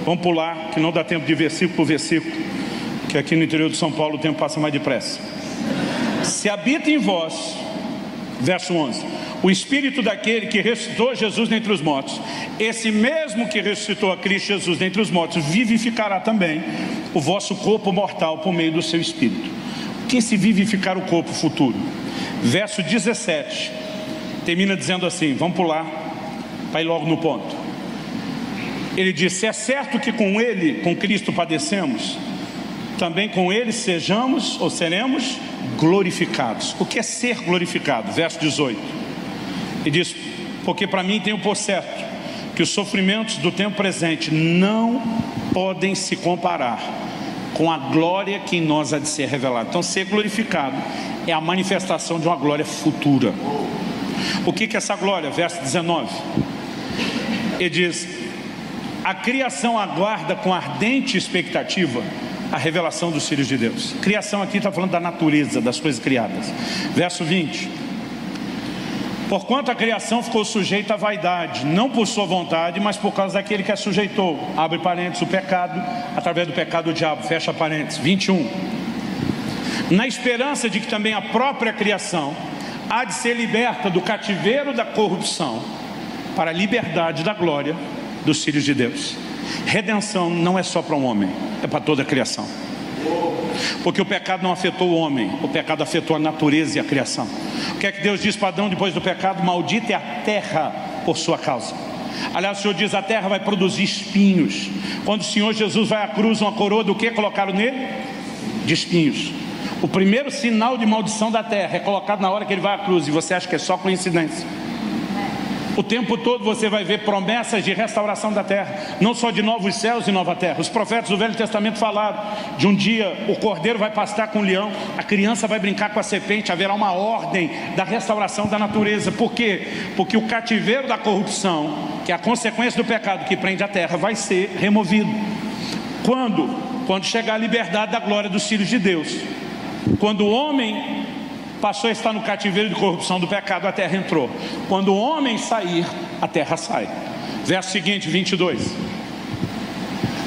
Vamos pular, que não dá tempo de versículo por versículo, que aqui no interior de São Paulo o tempo passa mais depressa. Se habita em vós, verso 11, o Espírito daquele que ressuscitou Jesus dentre os mortos, esse mesmo que ressuscitou a Cristo Jesus dentre os mortos, vivificará também o vosso corpo mortal por meio do seu Espírito. O que é se vivificar o corpo futuro? Verso 17, termina dizendo assim, vamos pular, para ir logo no ponto. Ele diz, se é certo que com Ele, com Cristo padecemos, também com Ele sejamos ou seremos glorificados. O que é ser glorificado? Verso 18, ele diz, porque para mim tenho por certo que os sofrimentos do tempo presente não podem se comparar com a glória que em nós há de ser revelada. Então ser glorificado é a manifestação de uma glória futura. O que é essa glória? Verso 19, ele diz, a criação aguarda com ardente expectativa a revelação dos filhos de Deus. Criação aqui está falando da natureza, das coisas criadas. Verso 20, porquanto a criação ficou sujeita à vaidade, não por sua vontade, mas por causa daquele que a sujeitou. Abre parênteses, o pecado, através do pecado do diabo, fecha parênteses. 21, na esperança de que também a própria criação há de ser liberta do cativeiro da corrupção para a liberdade da glória dos filhos de Deus. Redenção não é só para um homem, é para toda a criação. Porque o pecado não afetou o homem, o pecado afetou a natureza e a criação. O que é que Deus diz para Adão depois do pecado? Maldita é a terra por sua causa. Aliás, o Senhor diz, a terra vai produzir espinhos. Quando o Senhor Jesus vai à cruz, uma coroa do que colocaram nele? De espinhos. O primeiro sinal de maldição da terra é colocado na hora que ele vai à cruz. E você acha que é só coincidência? O tempo todo você vai ver promessas de restauração da terra, não só de novos céus e nova terra. Os profetas do Velho Testamento falaram de um dia o cordeiro vai pastar com o leão, a criança vai brincar com a serpente, haverá uma ordem da restauração da natureza. Por quê? Porque o cativeiro da corrupção, que é a consequência do pecado que prende a terra, vai ser removido. Quando chegar a liberdade da glória dos filhos de Deus. Quando o homem passou a estar no cativeiro de corrupção do pecado, a terra entrou. Quando o homem sair, a terra sai. Verso seguinte, 22.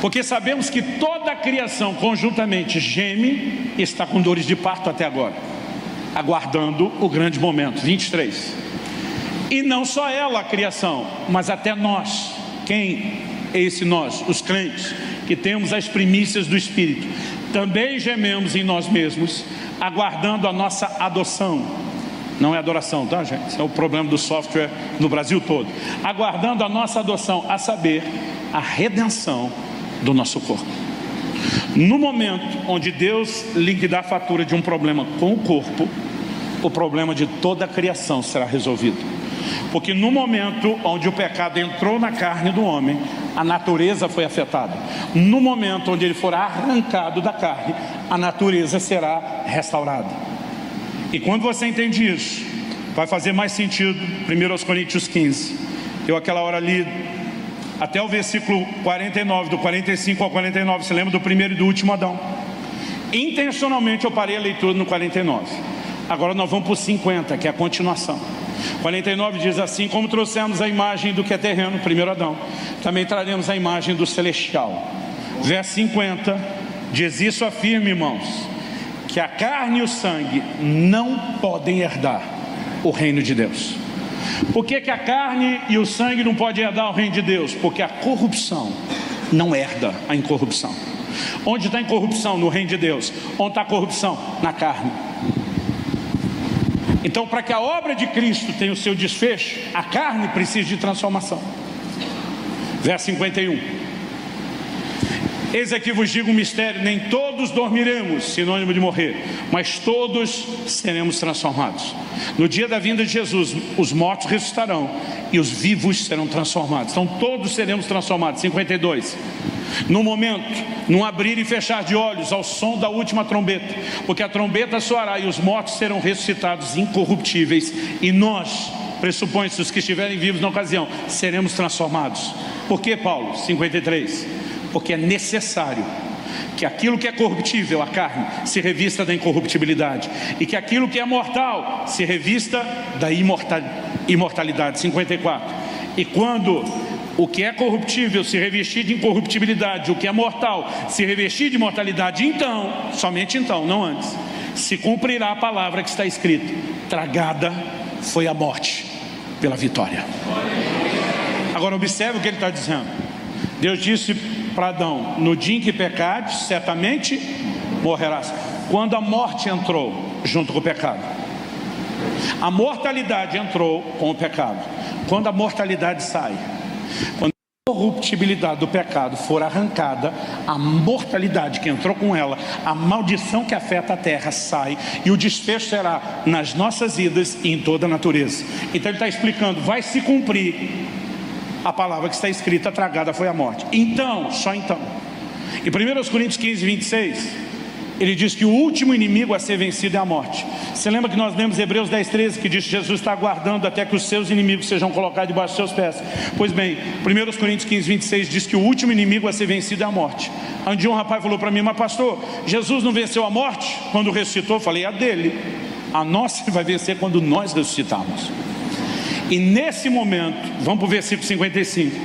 Porque sabemos que toda a criação conjuntamente geme e está com dores de parto até agora, aguardando o grande momento. 23. E não só ela, a criação, mas até nós. Quem é esse nós? Os crentes, que temos as primícias do Espírito. Também gememos em nós mesmos, aguardando a nossa adoção. Não é adoração, tá, gente? Esse é o problema do software no Brasil todo. Aguardando a nossa adoção, a saber, a redenção do nosso corpo. No momento onde Deus liquidar a fatura de um problema com o corpo, o problema de toda a criação será resolvido. Porque no momento onde o pecado entrou na carne do homem, a natureza foi afetada. No momento onde ele for arrancado da carne, a natureza será restaurada. E quando você entende isso, vai fazer mais sentido 1 Coríntios 15. Eu aquela hora li até o versículo 49, do 45 ao 49. Você lembra do primeiro e do último Adão? Intencionalmente eu parei a leitura no 49. Agora nós vamos para o 50, que é a continuação. 49 diz assim: como trouxemos a imagem do que é terreno, primeiro Adão, também traremos a imagem do celestial. Verso 50 diz: isso afirma, irmãos, que a carne e o sangue não podem herdar o reino de Deus. Por que a carne e o sangue não podem herdar o reino de Deus? Porque a corrupção não herda a incorrupção. Onde está a incorrupção? No reino de Deus. Onde está a corrupção? Na carne. Então, para que a obra de Cristo tenha o seu desfecho, a carne precisa de transformação. Verso 51. Eis aqui vos digo um mistério: nem todos dormiremos, sinônimo de morrer, mas todos seremos transformados. No dia da vinda de Jesus, os mortos ressuscitarão e os vivos serão transformados. Então todos seremos transformados. 52. No momento, num abrir e fechar de olhos, ao som da última trombeta, porque a trombeta soará e os mortos serão ressuscitados incorruptíveis, e nós, pressupõe-se os que estiverem vivos na ocasião, seremos transformados. Por que, Paulo? 53. Porque é necessário que aquilo que é corruptível, a carne, se revista da incorruptibilidade, e que aquilo que é mortal se revista da imortalidade. 54. E quando O que é corruptível se revestir de incorruptibilidade, o que é mortal se revestir de mortalidade, então, somente então, não antes, se cumprirá a palavra que está escrita: tragada foi a morte pela vitória. Agora observe o que ele está dizendo. Deus disse para Adão: no dia em que pecares, certamente morrerás. Quando a morte entrou junto com o pecado, a mortalidade entrou com o pecado. Quando a mortalidade sai, quando a corruptibilidade do pecado for arrancada, a mortalidade que entrou com ela, a maldição que afeta a terra sai, e o desfecho será nas nossas vidas e em toda a natureza. Então ele está explicando: vai se cumprir a palavra que está escrita: tragada foi a morte. Então, só então. Em 1 Coríntios 15, 26, ele diz que o último inimigo a ser vencido é a morte. Você lembra que nós lemos Hebreus 10, 13, que diz que Jesus está aguardando até que os seus inimigos sejam colocados debaixo dos seus pés? Pois bem, 1 Coríntios 15, 26 diz que o último inimigo a ser vencido é a morte. Um dia um rapaz falou para mim: mas pastor, Jesus não venceu a morte quando ressuscitou? Eu falei: a dele. A nossa vai vencer quando nós ressuscitarmos. E nesse momento, vamos para o versículo 55,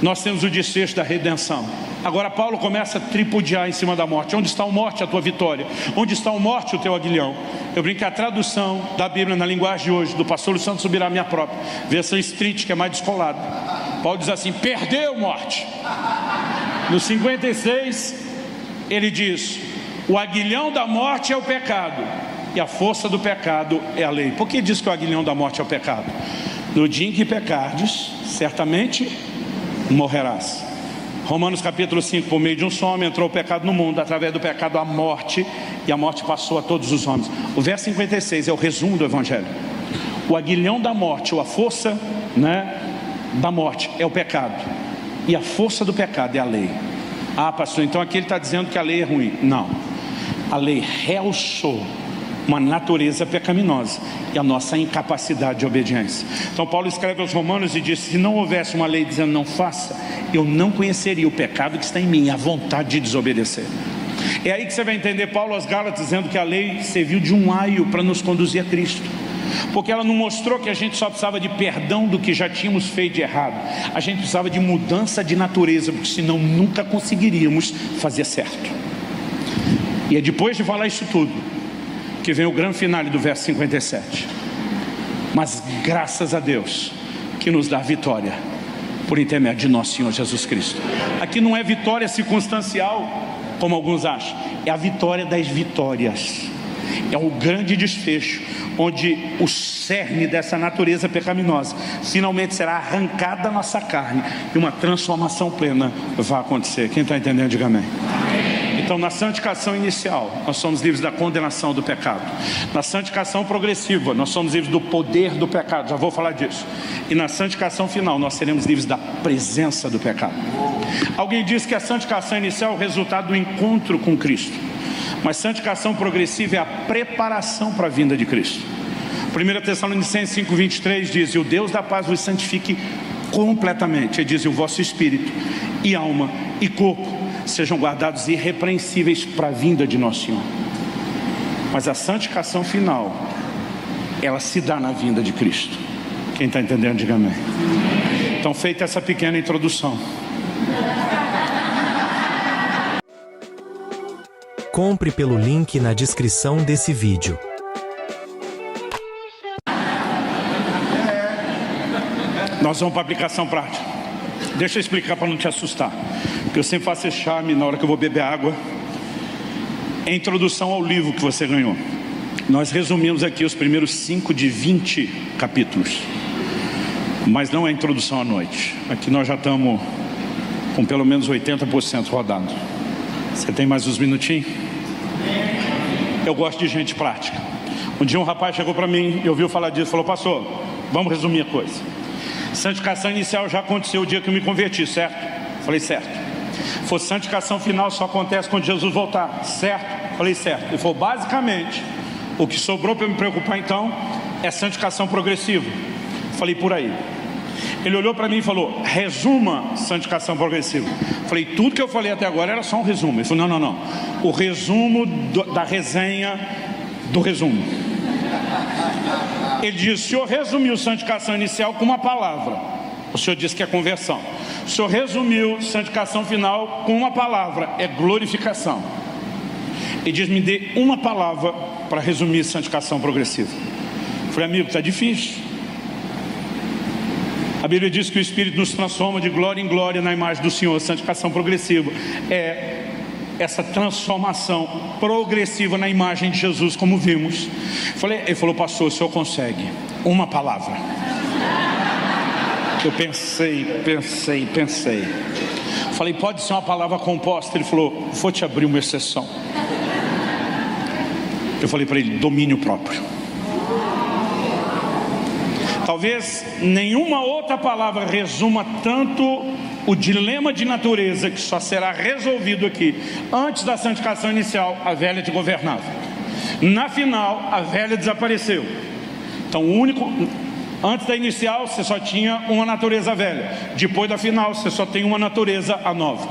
nós temos o desfecho da redenção. Agora Paulo começa a tripudiar em cima da morte. Onde está a morte, a tua vitória? Onde está a morte, o teu aguilhão? Eu brinco que a tradução da Bíblia na linguagem de hoje, do pastor Luciano Santos Subirá, minha própria versão street, que é mais descolada, Paulo diz assim: perdeu morte. No 56 ele diz: o aguilhão da morte é o pecado, e a força do pecado é a lei. Por que diz que o aguilhão da morte é o pecado? No dia em que pecardes, certamente morrerás. Romanos capítulo 5, por meio de um só homem entrou o pecado no mundo, através do pecado a morte, e a morte passou a todos os homens. O verso 56 é o resumo do Evangelho. O aguilhão da morte, ou a força, da morte é o pecado, e a força do pecado é a lei. Ah, pastor, então aqui ele está dizendo que a lei é ruim. Não, a lei realçou uma natureza pecaminosa e a nossa incapacidade de obediência. Então Paulo escreve aos Romanos e diz: se não houvesse uma lei dizendo não faça, eu não conheceria o pecado que está em mim, a vontade de desobedecer. É aí que você vai entender Paulo aos Gálatas dizendo que a lei serviu de um aio para nos conduzir a Cristo, porque ela não mostrou que a gente só precisava de perdão do que já tínhamos feito de errado. A gente precisava de mudança de natureza, porque senão nunca conseguiríamos fazer certo. E é depois de falar isso tudo que vem o grande finale do verso 57. Mas graças a Deus que nos dá vitória por intermédio de nosso Senhor Jesus Cristo. Aqui não é vitória circunstancial, como alguns acham, é a vitória das vitórias. É o grande desfecho, onde o cerne dessa natureza pecaminosa finalmente será arrancada da nossa carne e uma transformação plena vai acontecer. Quem está entendendo, diga amém. Então, na santificação inicial, nós somos livres da condenação do pecado. Na santificação progressiva, nós somos livres do poder do pecado, já vou falar disso. E na santificação final, nós seremos livres da presença do pecado. Alguém disse que a santificação inicial é o resultado do encontro com Cristo, mas santificação progressiva é a preparação para a vinda de Cristo. 1 Tessalonicenses 5:23 diz: e o Deus da paz vos santifique completamente. Ele diz: e o vosso espírito e alma e corpo sejam guardados irrepreensíveis para a vinda de nosso Senhor. Mas a santificação final, ela se dá na vinda de Cristo. Quem está entendendo, diga amém. Então, feita essa pequena introdução, compre pelo link na descrição desse vídeo. nós vamos para a aplicação prática. Deixa eu explicar para não te assustar, porque eu sempre faço esse charme na hora que eu vou beber água. É a introdução ao livro que você ganhou. Nós resumimos aqui os primeiros 5 de 20 capítulos, mas não é a introdução à noite. Aqui nós já estamos com pelo menos 80% rodado. Você tem mais uns minutinhos? Eu gosto de gente prática. Um dia um rapaz chegou para mim e ouviu falar disso, falou: pastor, vamos resumir a coisa. Santificação inicial já aconteceu o dia que eu me converti, certo? Falei: certo. Santificação final só acontece quando Jesus voltar, certo? Falei: certo. Ele falou: basicamente, o que sobrou para eu me preocupar então é santificação progressiva. Falei: por aí. Ele olhou para mim e falou: resuma santificação progressiva. Falei: tudo que eu falei até agora era só um resumo. Ele falou: não. O resumo da resenha do resumo. Ele disse: o senhor resumiu santificação inicial com uma palavra. O Senhor disse que é conversão. O Senhor resumiu santificação final com uma palavra, é glorificação. E diz, me dê uma palavra para resumir santificação progressiva. Eu falei, amigo, está difícil. A Bíblia diz que o Espírito nos transforma de glória em glória na imagem do Senhor. Santificação progressiva é essa transformação progressiva na imagem de Jesus, como vimos. Ele falou, pastor, o senhor consegue uma palavra? Eu pensei. Falei, pode ser uma palavra composta? Ele falou, vou te abrir uma exceção. Eu falei para ele, domínio próprio. Talvez nenhuma outra palavra resuma tanto o dilema de natureza que só será resolvido aqui. Antes da santificação inicial, a velha te governava. Na final, a velha desapareceu. Então, antes da inicial, você só tinha uma natureza velha. Depois da final, você só tem uma natureza nova.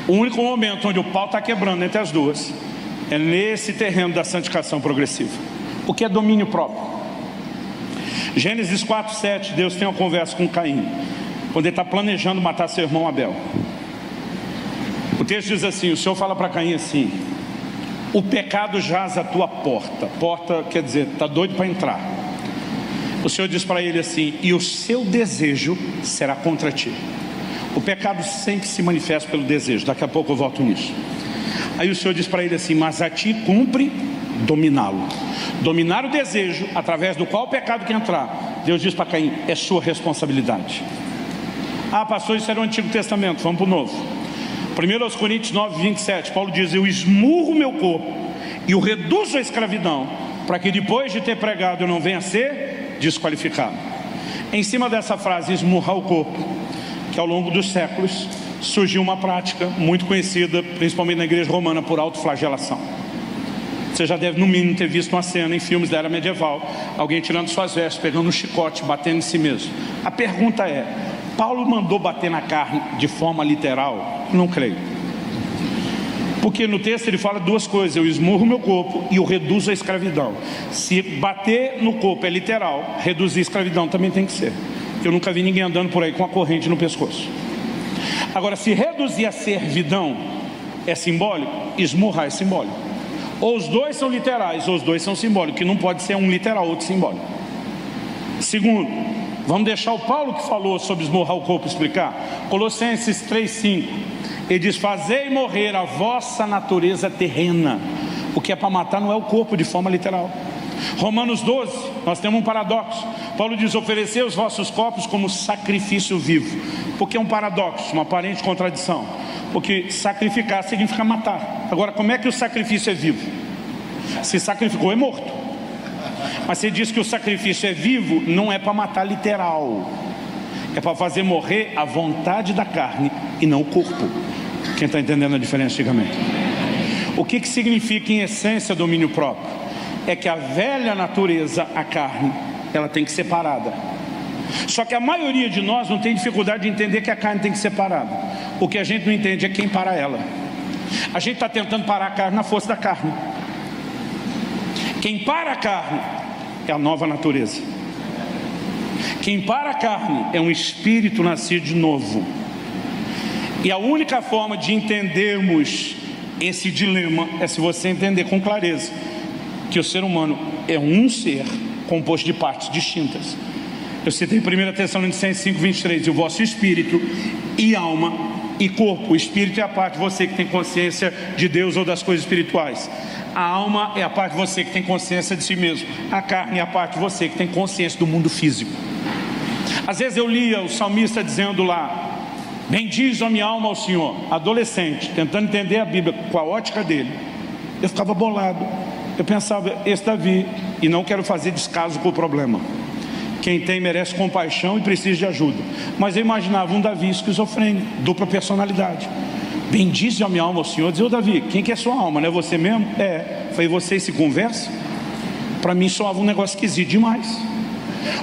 O único momento onde o pau está quebrando entre as duas é nesse terreno da santificação progressiva. O que é domínio próprio? Gênesis 4:7, Deus tem uma conversa com Caim, quando ele está planejando matar seu irmão Abel. O texto diz assim, o Senhor fala para Caim assim, o pecado jaz à tua porta. Porta quer dizer, está doido para entrar. O Senhor diz para ele assim, e o seu desejo será contra ti. O pecado sempre se manifesta pelo desejo, daqui a pouco eu volto nisso. Aí o Senhor diz para ele assim, mas a ti cumpre dominá-lo. Dominar o desejo, através do qual o pecado quer entrar. Deus diz para Caim, é sua responsabilidade. Ah, pastor, isso era o Antigo Testamento, vamos para o Novo. 1 Coríntios 9:27, Paulo diz, eu esmurro o meu corpo e o reduzo à escravidão, para que depois de ter pregado eu não venha a ser desqualificado. Em cima dessa frase, esmurrar o corpo, que ao longo dos séculos surgiu uma prática muito conhecida, principalmente na igreja romana, por autoflagelação. Você já deve no mínimo ter visto uma cena em filmes da era medieval, alguém tirando suas vestes, pegando um chicote, batendo em si mesmo. A pergunta é, Paulo mandou bater na carne de forma literal? Não creio. Porque no texto ele fala duas coisas, eu esmurro meu corpo e o reduzo à escravidão. Se bater no corpo é literal, reduzir a escravidão também tem que ser. Eu nunca vi ninguém andando por aí com a corrente no pescoço. Agora, se reduzir a servidão é simbólico, esmurrar é simbólico. Ou os dois são literais, ou os dois são simbólicos, que não pode ser um literal, outro simbólico. Segundo, vamos deixar o Paulo que falou sobre esmurrar o corpo explicar. Colossenses 3:5, ele diz, fazei morrer a vossa natureza terrena. O que é para matar não é o corpo de forma literal. Romanos 12, nós temos um paradoxo. Paulo diz, oferecei os vossos corpos como sacrifício vivo. Porque é um paradoxo, uma aparente contradição. Porque sacrificar significa matar. Agora, como é que o sacrifício é vivo? Se sacrificou, é morto. Mas você diz que o sacrifício é vivo, não é para matar literal. É para fazer morrer a vontade da carne e não o corpo. Quem está entendendo a diferença, diga amém. O que significa em essência domínio próprio? É que a velha natureza, a carne, ela tem que ser parada. Só que a maioria de nós não tem dificuldade de entender que a carne tem que ser parada. O que a gente não entende é quem para ela. A gente está tentando parar a carne na força da carne. Quem para a carne é a nova natureza. Quem para a carne é um espírito nascido de novo. E a única forma de entendermos esse dilema é se você entender com clareza que o ser humano é um ser composto de partes distintas. Eu citei 1 Tessalonicenses 5:23, e o vosso espírito e alma e corpo. O espírito é a parte de você que tem consciência de Deus ou das coisas espirituais. A alma é a parte de você que tem consciência de si mesmo. A carne é a parte de você que tem consciência do mundo físico. Às vezes eu lia o salmista dizendo lá, bendiz a minha alma ao Senhor. Adolescente, tentando entender a Bíblia com a ótica dele, eu ficava bolado. Eu pensava, esse Davi, e não quero fazer descaso com o problema. Quem tem merece compaixão e precisa de ajuda. Mas eu imaginava um Davi esquizofrênico, dupla personalidade. Bendize a minha alma ao Senhor. Dizia, ô Davi, quem que é sua alma? Não é você mesmo? É. Falei, vocês se conversam? Para mim soava um negócio esquisito demais.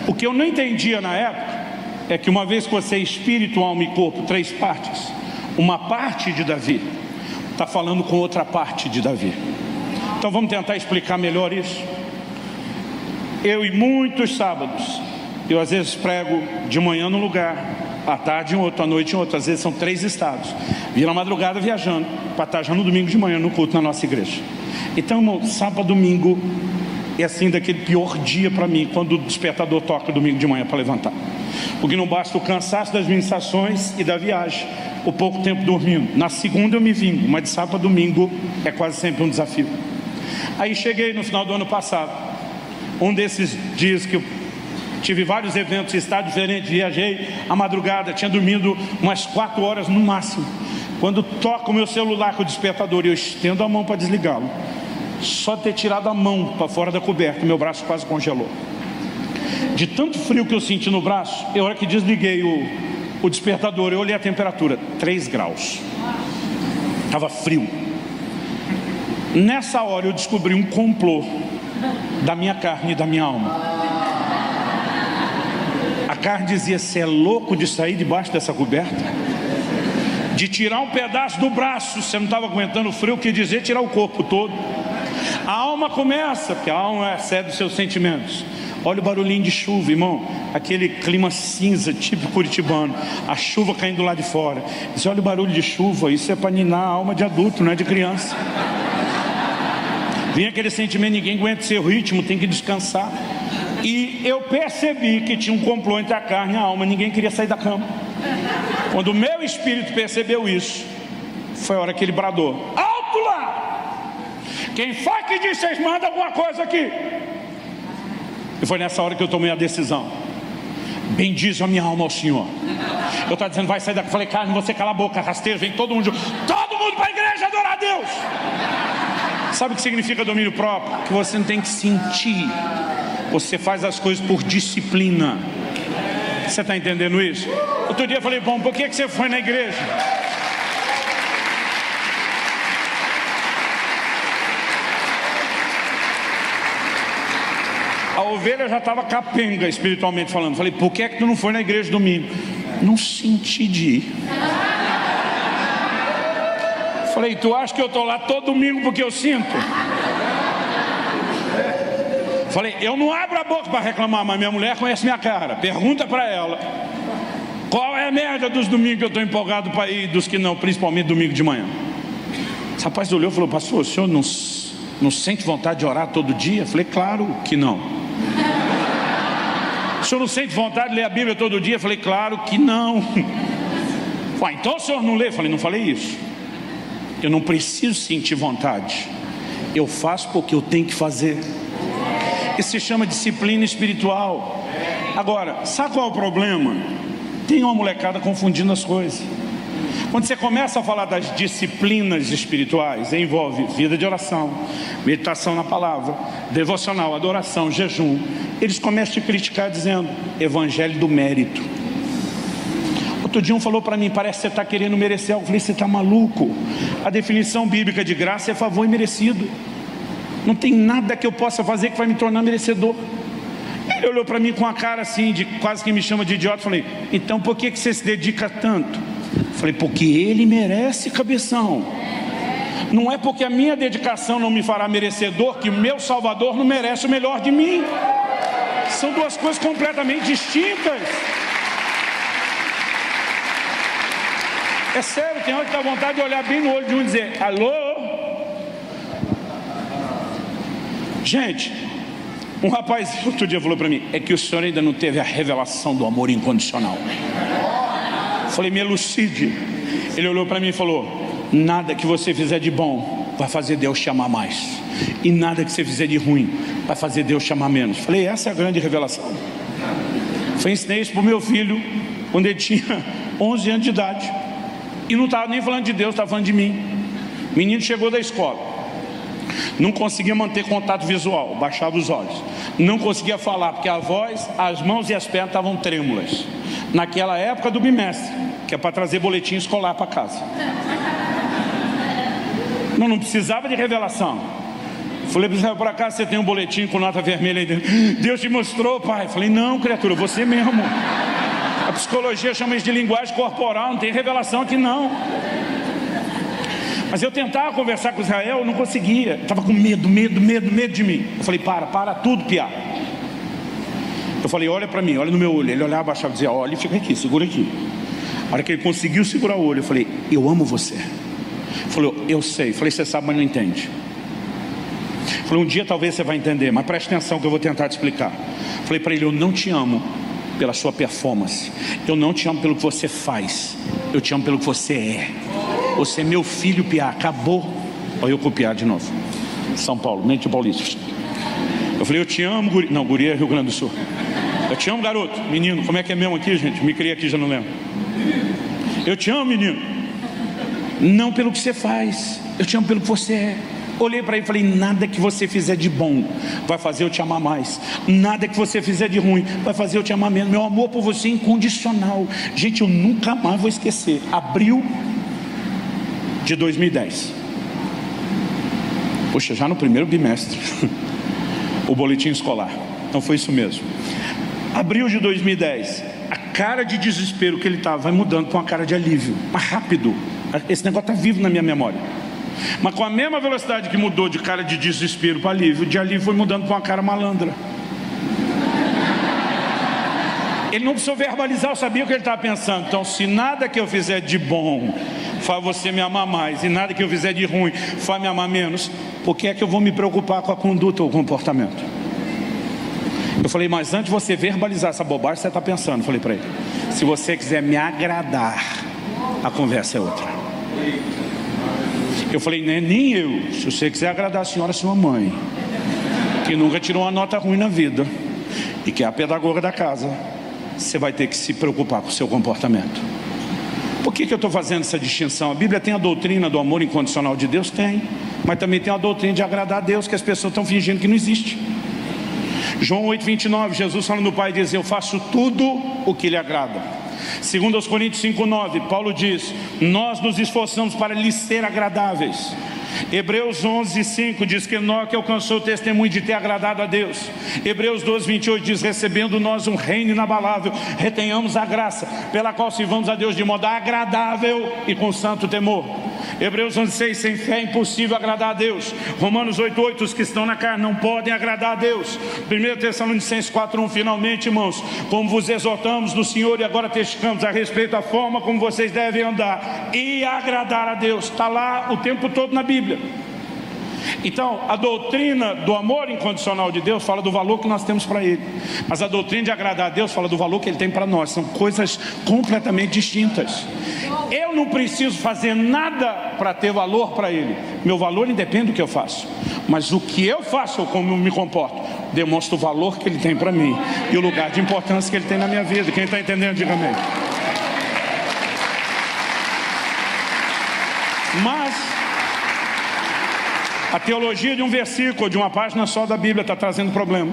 O que eu não entendia na época é que uma vez que você é espírito, alma e corpo, três partes, uma parte de Davi está falando com outra parte de Davi. Então vamos tentar explicar melhor isso. Eu e muitos sábados, eu às vezes prego de manhã num lugar, à tarde em outro, à noite em outro. Às vezes são 3 estados. Vira madrugada viajando para estar já no domingo de manhã no culto na nossa igreja. Então, irmão, sábado, domingo é assim daquele pior dia para mim, quando o despertador toca domingo de manhã para levantar. Porque não basta o cansaço das ministrações e da viagem, o pouco tempo dormindo. Na segunda eu me vingo, mas de sábado a domingo é quase sempre um desafio. Aí cheguei no final do ano passado, um desses dias que eu tive vários eventos em estado diferente, viajei à madrugada, tinha dormido umas 4 horas no máximo. Quando toca o meu celular com o despertador e eu estendo a mão para desligá-lo, só ter tirado a mão para fora da coberta, meu braço quase congelou. De tanto frio que eu senti no braço, a hora que desliguei o despertador, eu olhei a temperatura, 3 graus. Estava frio. Nessa hora eu descobri um complô da minha carne e da minha alma. A carne dizia: você é louco de sair debaixo dessa coberta? De tirar um pedaço do braço, você não estava aguentando o frio, quer dizer tirar o corpo todo. A alma começa, porque a alma é a sede dos seus sentimentos. Olha o barulhinho de chuva, irmão. Aquele clima cinza, tipo curitibano. A chuva caindo lá de fora. Você olha o barulho de chuva, isso é para ninar a alma de adulto, não é de criança. Vem aquele sentimento, ninguém aguenta seu ritmo, tem que descansar. E eu percebi que tinha um complô entre a carne e a alma, ninguém queria sair da cama. Quando o meu espírito percebeu isso, foi a hora que ele bradou: alto lá! Quem foi que disse vocês mandam alguma coisa aqui? E foi nessa hora que eu tomei a decisão. Bendize a minha alma ao Senhor. Eu estava dizendo: vai sair daqui. Eu falei: carne, você cala a boca, rasteiro, vem todo mundo para a igreja adorar a Deus. Sabe o que significa domínio próprio? Que você não tem que sentir, você faz as coisas por disciplina. Você está entendendo isso? Outro dia eu falei: bom, por que você foi na igreja? A ovelha já estava capenga espiritualmente falando. Falei: por que é que tu não foi na igreja domingo? Não senti de ir. Falei: tu acha que eu estou lá todo domingo porque eu sinto? Falei: eu não abro a boca para reclamar, mas minha mulher conhece minha cara. Pergunta para ela qual é a média dos domingos que eu estou empolgado para ir, dos que não, principalmente domingo de manhã. Esse rapaz olhou e falou: pastor, o senhor não sente vontade de orar todo dia? Falei: claro que não. O senhor não sente vontade de ler a Bíblia todo dia? Falei: claro que não. Ué, então o senhor não lê? Falei: não falei isso. Eu não preciso sentir vontade, eu faço porque eu tenho que fazer. Isso se chama disciplina espiritual. Agora, sabe qual é o problema? Tem uma molecada confundindo as coisas. Quando você começa a falar das disciplinas espirituais, envolve vida de oração, meditação na palavra, devocional, adoração, jejum. Eles começam a te criticar dizendo: evangelho do mérito. Outro dia um falou para mim: parece que você está querendo merecer algo. Eu falei: você está maluco? A definição bíblica de graça é favor imerecido. Não tem nada que eu possa fazer que vai me tornar merecedor. Ele olhou para mim com a cara assim, de quase que me chama de idiota. Eu falei: então por que você se dedica tanto? Eu falei: porque ele merece, cabeção. Não é porque a minha dedicação não me fará merecedor que o meu Salvador não merece o melhor de mim. São duas coisas completamente distintas. É sério, tem hora que dá vontade de olhar bem no olho de um e dizer: alô? Gente, um rapaz outro dia falou para mim: é que o senhor ainda não teve a revelação do amor incondicional. Falei: me elucide. Ele olhou para mim e falou: nada que você fizer de bom vai fazer Deus te amar mais, e nada que você fizer de ruim vai fazer Deus te amar menos. Falei: essa é a grande revelação. Ensinei isso para o meu filho quando ele tinha 11 anos de idade. E não estava nem falando de Deus, estava falando de mim. O menino chegou da escola, não conseguia manter contato visual, baixava os olhos, não conseguia falar, porque a voz, as mãos e as pernas estavam trêmulas. Naquela época do bimestre, que é para trazer boletim escolar para casa. Não precisava de revelação. Falei: por acaso você tem um boletim com nota vermelha aí dentro? Deus te mostrou, pai. Falei: não, criatura, você mesmo. A psicologia chama isso de linguagem corporal, não tem revelação aqui não. Mas eu tentava conversar com Israel, eu não conseguia. Estava com medo de mim. Eu falei: para tudo, piá. Eu falei, olha para mim, olha no meu olho. Ele olhava, abaixava e dizia, olha e fica aqui, segura aqui. A hora que ele conseguiu segurar o olho, eu falei, eu amo você. Ele falou, eu sei. Eu falei, você sabe, mas não entende. Eu falei, um dia talvez você vai entender, mas preste atenção que eu vou tentar te explicar. Eu falei para ele, eu não te amo pela sua performance. Eu não te amo pelo que você faz. Eu te amo pelo que você é. Você é meu filho, Piá. Acabou. Olha eu copiar de novo. São Paulo, mente paulista. Eu falei, eu te amo, guri. Não, guri é Rio Grande do Sul. Eu te amo, garoto. Menino, como é que é mesmo aqui, gente? Me criei aqui, já não lembro. Eu te amo, menino. Não pelo que você faz. Eu te amo pelo que você é. Olhei para ele e falei, nada que você fizer de bom vai fazer eu te amar mais. Nada que você fizer de ruim vai fazer eu te amar menos. Meu amor por você é incondicional. Gente, eu nunca mais vou esquecer. Abril de 2010. Poxa, já no primeiro bimestre. O boletim escolar. Então foi isso mesmo. Abril de 2010. A cara de desespero que ele estava vai mudando para uma cara de alívio. Mas rápido. Esse negócio está vivo na minha memória. Mas com a mesma velocidade que mudou de cara de desespero para alívio, de alívio foi mudando para uma cara malandra. Ele não precisou verbalizar, eu sabia o que ele estava pensando. Então, se nada que eu fizer de bom faz você me amar mais, e nada que eu fizer de ruim faz me amar menos, por que é que eu vou me preocupar com a conduta ou o comportamento? Eu falei, mas antes de você verbalizar essa bobagem, você está pensando. Eu falei para ele, se você quiser me agradar, a conversa é outra. Eu falei, nem eu. Se você quiser agradar a senhora, sua mãe, que nunca tirou uma nota ruim na vida e que é a pedagoga da casa, você vai ter que se preocupar com o seu comportamento. Por que eu estou fazendo essa distinção? A Bíblia tem a doutrina do amor incondicional de Deus? Tem. Mas também tem a doutrina de agradar a Deus, que as pessoas estão fingindo que não existe. João 8,29, Jesus falando do Pai diz, eu faço tudo o que lhe agrada. Segundo aos Coríntios 5,9, Paulo diz, nós nos esforçamos para lhes ser agradáveis. Hebreus 11,5 diz que Enoque alcançou o testemunho de ter agradado a Deus. Hebreus 12,28 diz, recebendo nós um reino inabalável, retenhamos a graça, pela qual sirvamos a Deus de modo agradável e com santo temor. Hebreus 11,6, sem fé é impossível agradar a Deus. Romanos 8,8, os que estão na carne não podem agradar a Deus. 1 Tessalonicenses 4,1, finalmente, irmãos, como vos exortamos no Senhor e agora testificamos a respeito da forma como vocês devem andar e agradar a Deus. Está lá o tempo todo na Bíblia. Então, a doutrina do amor incondicional de Deus fala do valor que nós temos para Ele. Mas a doutrina de agradar a Deus fala do valor que Ele tem para nós. São coisas completamente distintas. Eu não preciso fazer nada para ter valor para Ele. Meu valor independe do que eu faço. Mas o que eu faço ou como eu me comporto demonstra o valor que Ele tem para mim e o lugar de importância que Ele tem na minha vida. Quem está entendendo, diga amém. Mas a teologia de um versículo, de uma página só da Bíblia está trazendo problema.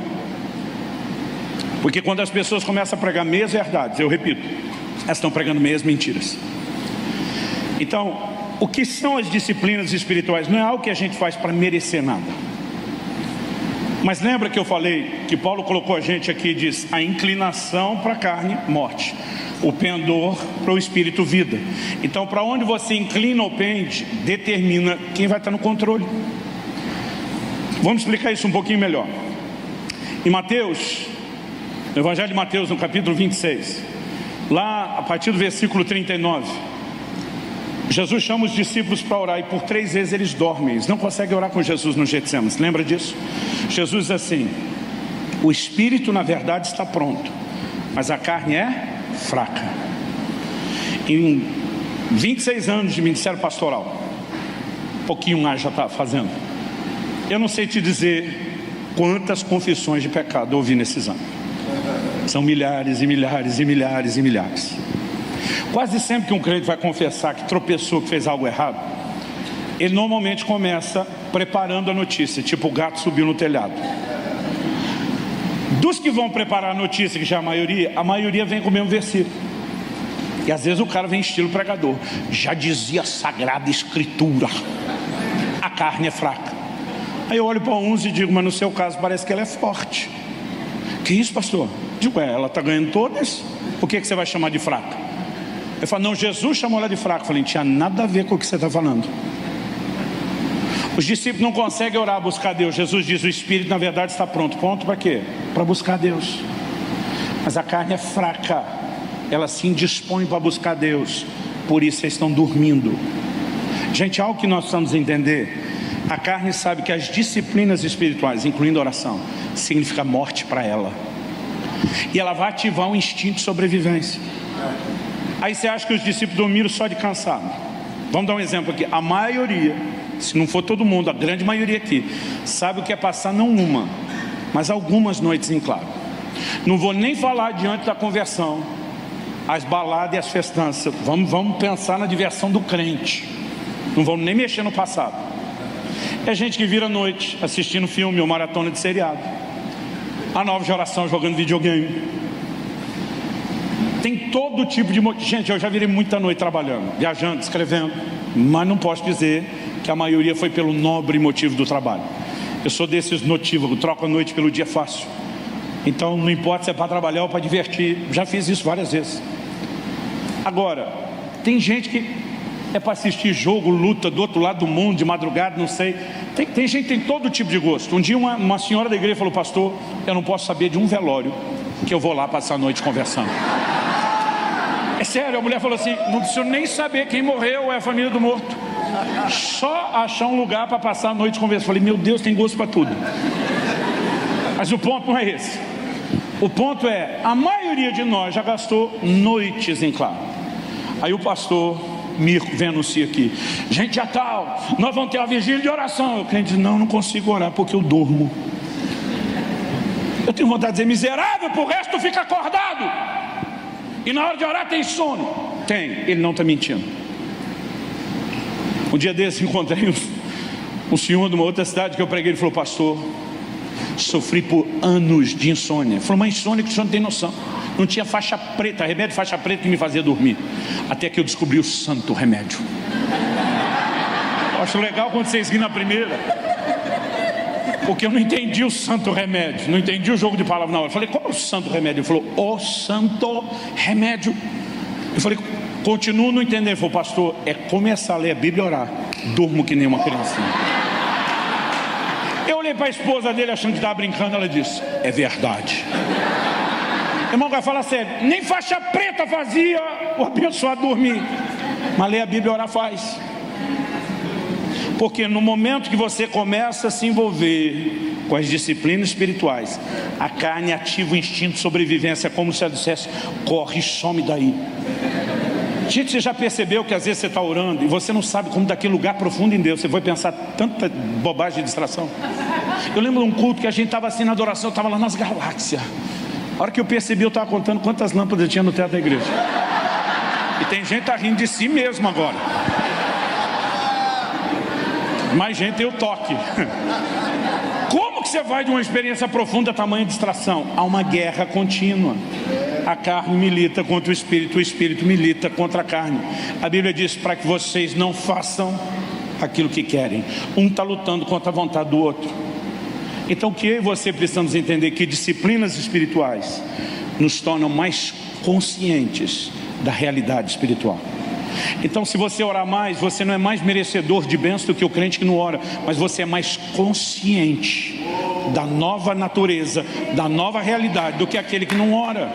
Porque quando as pessoas começam a pregar meias verdades, eu repito, elas estão pregando meias mentiras. Então, o que são as disciplinas espirituais? Não é algo que a gente faz para merecer nada. Mas lembra que eu falei que Paulo colocou a gente aqui e diz, a inclinação para a carne, morte. O pendor para o espírito, vida. Então, para onde você inclina ou pende, determina quem vai estar no controle. Vamos explicar isso um pouquinho melhor. Em Mateus, no Evangelho de Mateus, no capítulo 26, lá a partir do versículo 39, Jesus chama os discípulos para orar e por 3 vezes eles dormem. Eles não conseguem orar com Jesus no Getsêmanis. Lembra disso? Jesus diz assim, o espírito na verdade está pronto, mas a carne é fraca. Em 26 anos de ministério pastoral, um pouquinho mais já está fazendo, eu não sei te dizer quantas confissões de pecado eu ouvi nesses anos. São milhares e milhares e milhares e milhares. Quase sempre que um crente vai confessar que tropeçou, que fez algo errado, ele normalmente começa preparando a notícia, tipo o gato subiu no telhado. Dos que vão preparar a notícia, que já é a maioria vem com o mesmo versículo. E às vezes o cara vem estilo pregador. Já dizia a Sagrada Escritura, a carne é fraca. Aí eu olho para uns e digo, mas no seu caso parece que ela é forte. Que isso, pastor? Digo, ela está ganhando todas, por que você vai chamar de fraca? Ele fala, não, Jesus chamou ela de fraca. Eu falei, não tinha nada a ver com o que você está falando. Os discípulos não conseguem orar, buscar Deus. Jesus diz, o Espírito na verdade está pronto. Pronto para quê? Para buscar Deus. Mas a carne é fraca, ela se indispõe para buscar Deus, por isso eles estão dormindo. Gente, algo que nós precisamos entender: a carne sabe que as disciplinas espirituais, incluindo oração, significa morte para ela, e ela vai ativar um instinto de sobrevivência. Aí você acha que os discípulos dormiram só de cansado? Vamos dar um exemplo aqui. A maioria, se não for todo mundo, a grande maioria aqui, sabe o que é passar não uma, mas algumas noites em claro. Não vou nem falar diante da conversão, as baladas e as festanças. Vamos pensar na diversão do crente. Não vamos nem mexer no passado. É gente que vira à noite assistindo filme ou maratona de seriado, a nova geração jogando videogame. Tem todo tipo de motivo. Gente, eu já virei muita noite trabalhando, viajando, escrevendo, mas não posso dizer que a maioria foi pelo nobre motivo do trabalho. Eu sou desses notívagos, troco a noite pelo dia fácil. Então não importa se é para trabalhar ou para divertir. Já fiz isso várias vezes. Agora, tem gente que é para assistir jogo, luta do outro lado do mundo, de madrugada, não sei. Tem gente que tem todo tipo de gosto. Um dia uma senhora da igreja falou: pastor, eu não posso saber de um velório que eu vou lá passar a noite conversando. É sério, a mulher falou assim: não preciso nem saber quem morreu ou é a família do morto, só achar um lugar para passar a noite conversando. Falei: meu Deus, tem gosto para tudo. Mas o ponto não é esse. O ponto é, a maioria de nós já gastou noites em claro. Aí o pastor Mirko vem anunciar aqui: gente, já tal, nós vamos ter uma vigília de oração. O crente diz: não consigo orar porque eu durmo. Eu tenho vontade de dizer: miserável, por resto tu fica acordado. E na hora de orar tem sono. Tem, ele não está mentindo. Um dia desse encontrei um senhor de uma outra cidade que eu preguei. Ele falou: pastor, sofri por anos de insônia. Ele falou: mas insônia que o senhor não tem noção. Não tinha faixa preta, remédio de faixa preta que me fazia dormir. Até que eu descobri o santo remédio. Eu acho legal quando vocês riram na primeira, porque eu não entendi o santo remédio, não entendi o jogo de palavras na hora. Eu falei: qual é o santo remédio? Ele falou: o santo remédio. Eu falei: continuo não entendendo. Ele falou: pastor, é começar a ler a Bíblia e orar. Durmo que nem uma criancinha. Eu olhei para a esposa dele achando que estava brincando. Ela disse: é verdade. Irmão, vai falar sério, nem faixa preta fazia o abençoado dormir, mas ler a Bíblia e orar faz. Porque no momento que você começa a se envolver com as disciplinas espirituais, a carne ativa o instinto de sobrevivência, como se ela dissesse: corre, some daí. Gente, você já percebeu que às vezes você está orando e você não sabe como daquele lugar profundo em Deus você vai pensar tanta bobagem de distração? Eu lembro de um culto que a gente estava assim na adoração, eu estava lá nas galáxias. A hora que eu percebi, eu estava contando quantas lâmpadas tinha no teto da igreja. E tem gente que está rindo de si mesmo agora. Mais gente tem o toque. Como que você vai de uma experiência profunda a tamanha distração? Há uma guerra contínua. A carne milita contra o espírito milita contra a carne. A Bíblia diz para que vocês não façam aquilo que querem. Um está lutando contra a vontade do outro. Então o que eu e você precisamos entender? Que disciplinas espirituais nos tornam mais conscientes da realidade espiritual. Então, se você orar mais, você não é mais merecedor de bênção do que o crente que não ora, mas você é mais consciente da nova natureza, da nova realidade do que aquele que não ora.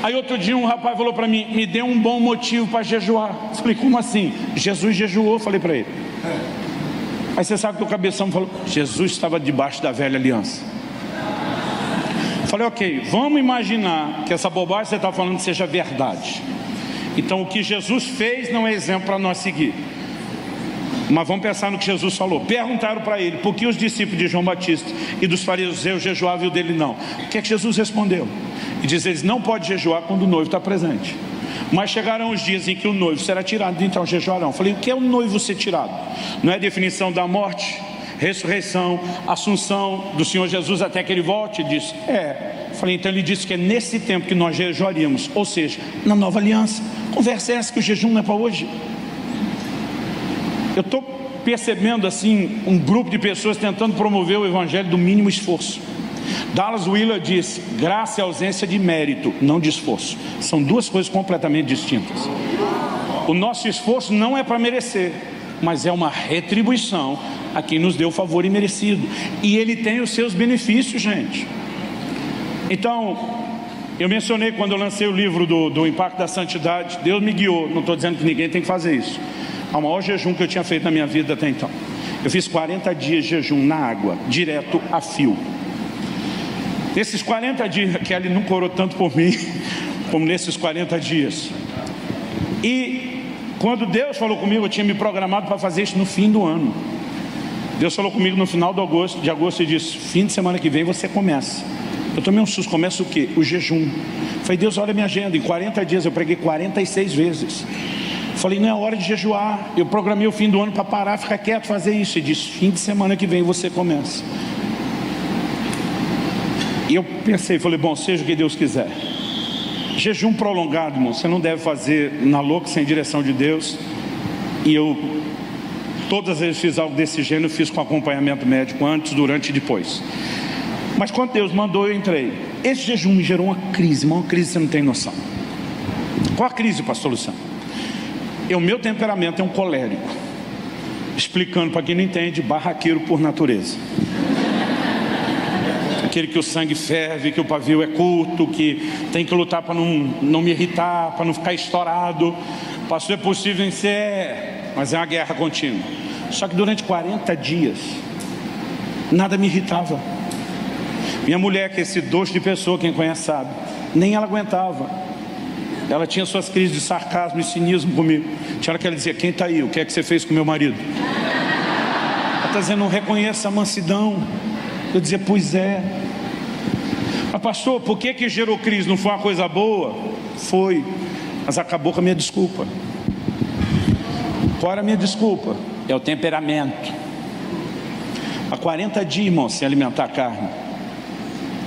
Aí outro dia um rapaz falou para mim: me dê um bom motivo para jejuar. Eu falei: como assim? Jesus jejuou, falei para ele. Aí você sabe que o cabeção falou: Jesus estava debaixo da velha aliança. Eu falei: ok, vamos imaginar que essa bobagem que você está falando seja verdade. Então o que Jesus fez não é exemplo para nós seguir. Mas vamos pensar no que Jesus falou. Perguntaram para ele: por que os discípulos de João Batista e dos fariseus jejuavam e o dele não? O que é que Jesus respondeu? E diz: eles não podem jejuar quando o noivo está presente. Mas chegarão os dias em que o noivo será tirado, então jejuarão. Falei: o que é o noivo ser tirado? Não é a definição da morte, ressurreição, assunção do Senhor Jesus até que ele volte? Ele disse: é. Falei: então ele disse que é nesse tempo que nós jejuaríamos, ou seja, na nova aliança. Conversa é essa que o jejum não é para hoje? Eu estou percebendo assim um grupo de pessoas tentando promover o evangelho do mínimo esforço. Dallas Willard disse: graça é ausência de mérito, não de esforço. São duas coisas completamente distintas. O nosso esforço não é para merecer, mas é uma retribuição a quem nos deu o favor imerecido. E ele tem os seus benefícios, gente. Então, Eu mencionei quando eu lancei o livro do Impacto da Santidade, Deus me guiou, não estou dizendo que ninguém tem que fazer isso, ao maior jejum que eu tinha feito na minha vida até então. Eu fiz 40 dias de jejum na água, direto a fio. Nesses 40 dias, Kelly nunca orou tanto por mim, como nesses 40 dias. E quando Deus falou comigo, eu tinha me programado para fazer isso no fim do ano. Deus falou comigo no final de agosto e disse, fim de semana que vem você começa. Eu tomei um susto, começa o quê? O jejum. Falei, Deus, olha a minha agenda, em 40 dias eu preguei 46 vezes. Falei, não é hora de jejuar. Eu programei o fim do ano para parar, ficar quieto, fazer isso. E disse, fim de semana que vem você começa. E eu pensei, falei, bom, seja o que Deus quiser. Jejum prolongado, irmão, você não deve fazer na louca, sem direção de Deus. E eu, todas as vezes fiz algo desse gênero, fiz com acompanhamento médico, antes, durante e depois. Mas quando Deus mandou, eu entrei. Esse jejum me gerou uma crise você não tem noção. Qual a crise, pastor Luciano? O meu temperamento é um colérico. Explicando para quem não entende, barraqueiro por natureza. Aquele que o sangue ferve, que o pavio é curto, que tem que lutar para não me irritar, para não ficar estourado. Pastor, é possível vencer, mas é uma guerra contínua. Só que durante 40 dias, nada me irritava. Minha mulher, que é esse doce de pessoa, quem conhece sabe, nem ela aguentava. Ela tinha suas crises de sarcasmo e cinismo comigo. Tinha hora que ela dizia, quem está aí? O que é que você fez com meu marido? Ela está dizendo, não reconheça a mansidão. Eu dizia, pois é. Mas pastor, por que gerou crise? Não foi uma coisa boa? Foi, mas acabou com a minha desculpa. Qual era a minha desculpa? É o temperamento. Há 40 dias, irmão, sem alimentar carne.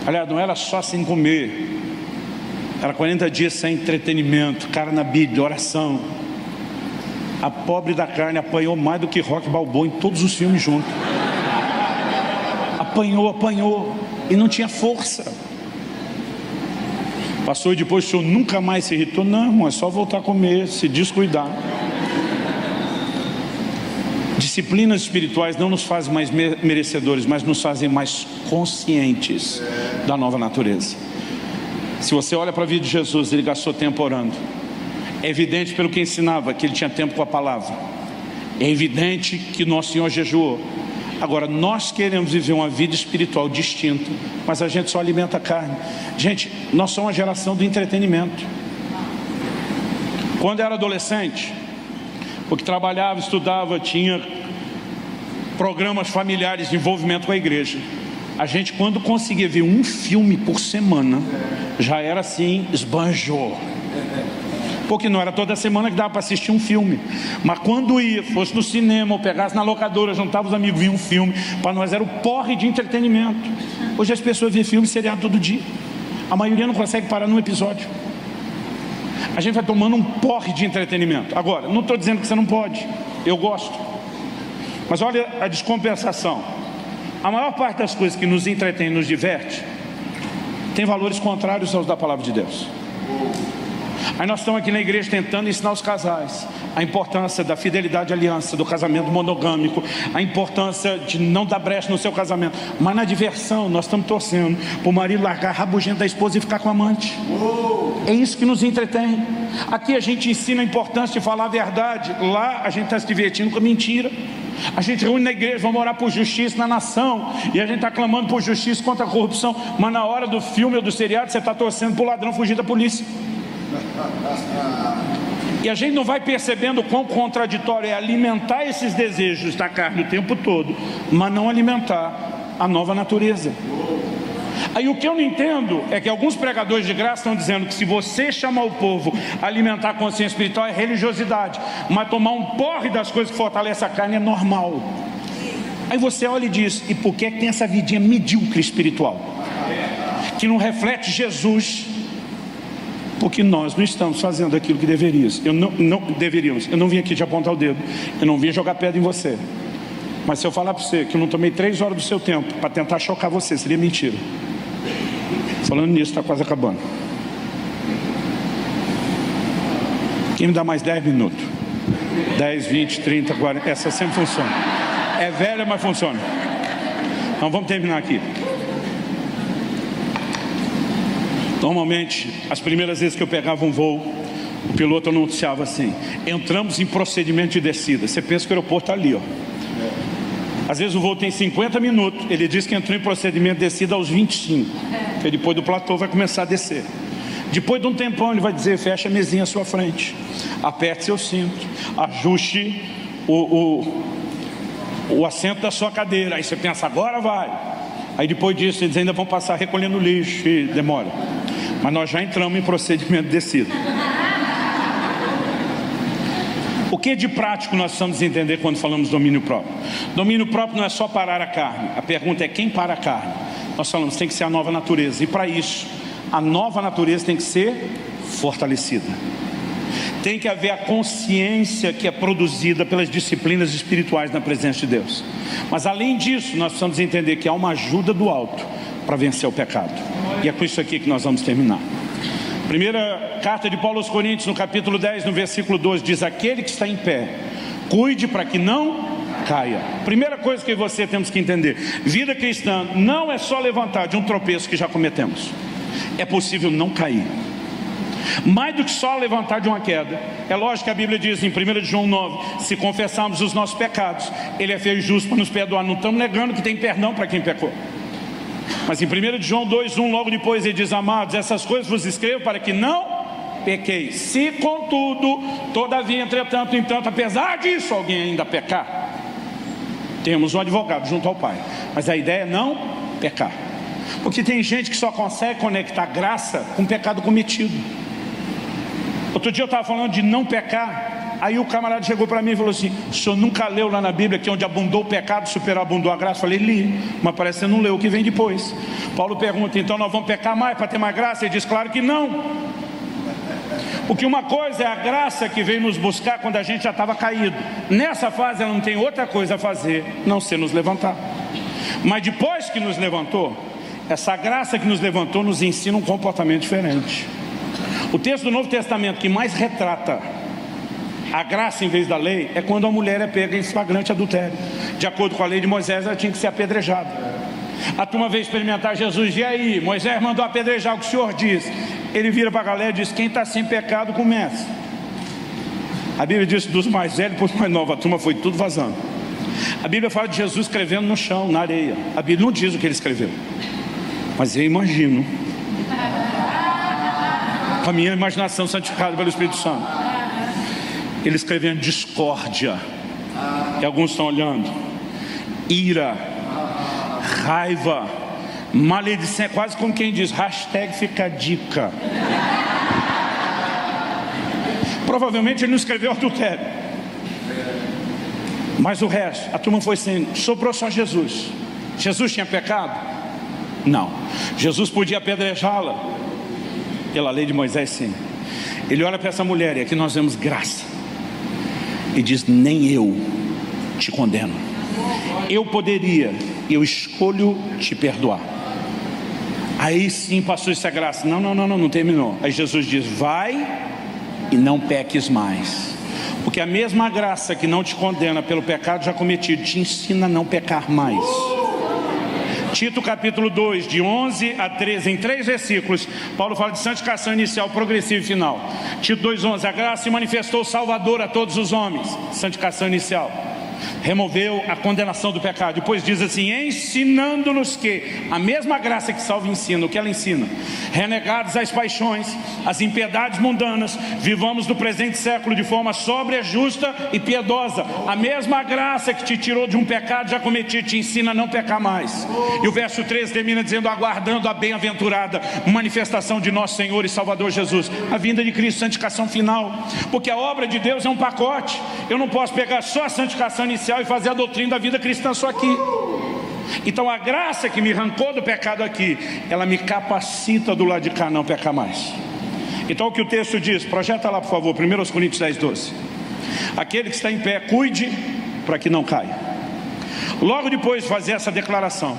Aliás, não era só sem comer. Era 40 dias sem entretenimento, cara na Bíblia, oração. A pobre da carne apanhou mais do que Rock Balboa em todos os filmes juntos. Apanhou e não tinha força. Passou e depois o senhor nunca mais se irritou? Não, irmão, é só voltar a comer, se descuidar. Disciplinas espirituais não nos fazem mais merecedores, mas nos fazem mais conscientes da nova natureza. Se você olha para a vida de Jesus, ele gastou tempo orando. É evidente pelo que ensinava que ele tinha tempo com a palavra. É evidente que nosso Senhor jejuou. Agora, nós queremos viver uma vida espiritual distinta, mas a gente só alimenta a carne. Gente, nós somos uma geração do entretenimento. Quando eu era adolescente, porque trabalhava, estudava, tinha programas familiares de envolvimento com a igreja. A gente, quando conseguia ver um filme por semana, já era assim, esbanjou. Porque não era toda semana que dava para assistir um filme. Mas quando ia, fosse no cinema, ou pegasse na locadora, juntava os amigos, via um filme, para nós era o porre de entretenimento. Hoje as pessoas vêem filme seriado todo dia. A maioria não consegue parar num episódio. A gente vai tomando um porre de entretenimento. Agora, não estou dizendo que você não pode. Eu gosto. Mas olha a descompensação. A maior parte das coisas que nos entretém e nos diverte tem valores contrários aos da palavra de Deus. Aí nós estamos aqui na igreja tentando ensinar os casais a importância da fidelidade à aliança, do casamento monogâmico, a importância de não dar brecha no seu casamento. Mas na diversão nós estamos torcendo para o marido largar a rabugenta da esposa e ficar com a amante. É isso que nos entretém. Aqui a gente ensina a importância de falar a verdade. Lá a gente está se divertindo com a mentira. A gente reúne na igreja, vamos orar por justiça na nação, e a gente está clamando por justiça contra a corrupção. Mas na hora do filme ou do seriado você está torcendo para o ladrão fugir da polícia. E a gente não vai percebendo quão contraditório é alimentar esses desejos da carne o tempo todo, mas não alimentar a nova natureza. Aí o que eu não entendo é que alguns pregadores de graça estão dizendo que se você chamar o povo a alimentar a consciência espiritual é religiosidade, mas tomar um porre das coisas que fortalecem a carne é normal. Aí você olha e diz, e por que tem essa vidinha medíocre espiritual? Que não reflete Jesus. Porque nós não estamos fazendo aquilo que deveríamos. Eu não vim aqui te apontar o dedo. Eu não vim jogar pedra em você. Mas se eu falar para você que eu não tomei 3 horas do seu tempo para tentar chocar você, seria mentira. Falando nisso, está quase acabando. Quem me dá mais 10 minutos? 10, 20, 30, 40. Essa sempre funciona. É velha, mas funciona. Então vamos terminar aqui. Normalmente, as primeiras vezes que eu pegava um voo, o piloto anunciava assim: entramos em procedimento de descida. Você pensa que o aeroporto está ali, ó. Às vezes o voo tem 50 minutos, ele diz que entrou em procedimento de descida aos 25. Porque depois do platô vai começar a descer. Depois de um tempão ele vai dizer: fecha a mesinha à sua frente, aperte seu cinto, ajuste o assento da sua cadeira. Aí você pensa: agora vai. Aí depois disso eles ainda vão passar recolhendo lixo e demora. Mas nós já entramos em procedimento de descida. O que de prático nós precisamos entender quando falamos domínio próprio? Domínio próprio não é só parar a carne. A pergunta é: quem para a carne? Nós falamos, tem que ser a nova natureza. E para isso, a nova natureza tem que ser fortalecida. Tem que haver a consciência que é produzida pelas disciplinas espirituais na presença de Deus. Mas além disso, nós precisamos entender que há uma ajuda do alto para vencer o pecado. E é com isso aqui que nós vamos terminar. Primeira carta de Paulo aos Coríntios, no capítulo 10, no versículo 12, diz: aquele que está em pé, cuide para que não caia. Primeira coisa que você e temos que entender: vida cristã não é só levantar de um tropeço que já cometemos. É possível não cair. Mais do que só levantar de uma queda. É lógico que a Bíblia diz em 1 João 9: se confessarmos os nossos pecados, Ele é fiel e justo para nos perdoar. Não estamos negando que tem perdão para quem pecou. Mas em 1 João 2:1, logo depois ele diz: amados, essas coisas vos escrevo para que não pequeis. Se contudo, todavia, entretanto, entanto, apesar disso, alguém ainda pecar, temos um advogado junto ao Pai. Mas a ideia é não pecar. Porque tem gente que só consegue conectar graça com pecado cometido. Outro dia eu estava falando de não pecar. Aí o camarada chegou para mim e falou assim: o senhor nunca leu lá na Bíblia que onde abundou o pecado, superabundou a graça? Eu falei: li, mas parece que você não leu o que vem depois. Paulo pergunta: então nós vamos pecar mais para ter mais graça? Ele diz: claro que não. Porque uma coisa é a graça que veio nos buscar quando a gente já estava caído. Nessa fase ela não tem outra coisa a fazer, não ser nos levantar. Mas depois que nos levantou, essa graça que nos levantou nos ensina um comportamento diferente. O texto do Novo Testamento que mais retrata a graça em vez da lei é quando a mulher é pega em flagrante adultério. De acordo com a lei de Moisés, ela tinha que ser apedrejada. A turma veio experimentar Jesus: e aí, Moisés mandou apedrejar, o que o senhor diz? Ele vira para a galera e diz: quem está sem pecado começa. A Bíblia diz dos mais velhos para os mais novos. A turma foi tudo vazando. A Bíblia fala de Jesus escrevendo no chão, na areia. A Bíblia não diz o que ele escreveu, mas eu imagino, com a minha imaginação santificada pelo Espírito Santo, ele escrevendo discórdia, e alguns estão olhando, ira, raiva, maledicência, quase como quem diz: hashtag fica a dica. Provavelmente ele não escreveu adultério, mas o resto, a turma foi sendo, sobrou só Jesus. Jesus tinha pecado? Não. Jesus podia apedrejá-la? Pela lei de Moisés, sim. Ele olha para essa mulher, e aqui nós vemos graça, e diz: nem eu te condeno. Eu poderia, eu escolho te perdoar. Aí sim passou essa graça. Não terminou. Aí Jesus diz: vai e não peques mais. Porque a mesma graça que não te condena pelo pecado já cometido te ensina a não pecar mais. Tito capítulo 2, de 11 a 13, em 3 versículos, Paulo fala de santificação inicial, progressiva e final. Tito 2:11, a graça se manifestou salvador a todos os homens. Santificação inicial. Removeu a condenação do pecado. Depois diz assim: ensinando-nos que a mesma graça que salva ensina. O que ela ensina? Renegados as paixões, as impiedades mundanas, vivamos no presente século de forma sóbria, justa e piedosa. A mesma graça que te tirou de um pecado já cometido te ensina a não pecar mais. E o verso 13 termina dizendo: aguardando a bem-aventurada manifestação de nosso Senhor e Salvador Jesus, a vinda de Cristo, santificação final. Porque a obra de Deus é um pacote. Eu não posso pegar só a santificação inicial e fazer a doutrina da vida cristã só aqui. Então a graça que me arrancou do pecado aqui, ela me capacita do lado de cá não pecar mais. Então o que o texto diz, projeta lá por favor, 1 Coríntios 10:12. Aquele que está em pé, cuide para que não caia. Logo depois de fazer essa declaração,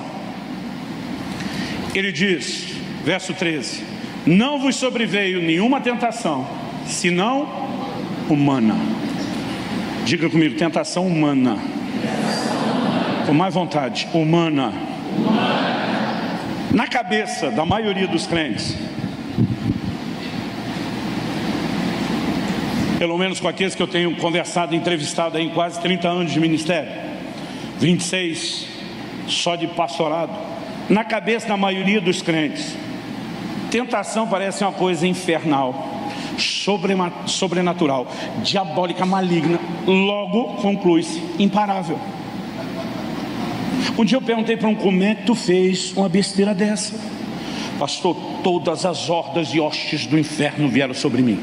ele diz, verso 13: não vos sobreveio nenhuma tentação, senão humana. Diga comigo: tentação humana. Com mais vontade: humana. Na cabeça da maioria dos crentes, pelo menos com aqueles que eu tenho conversado, entrevistado aí em quase 30 anos de ministério, 26 só de pastorado, na cabeça da maioria dos crentes, tentação parece uma coisa infernal, sobrenatural, diabólica, maligna, logo conclui-se imparável. Um dia eu perguntei para um: como é que tu fez uma besteira dessa? Pastor, todas as hordas e hostes do inferno vieram sobre mim.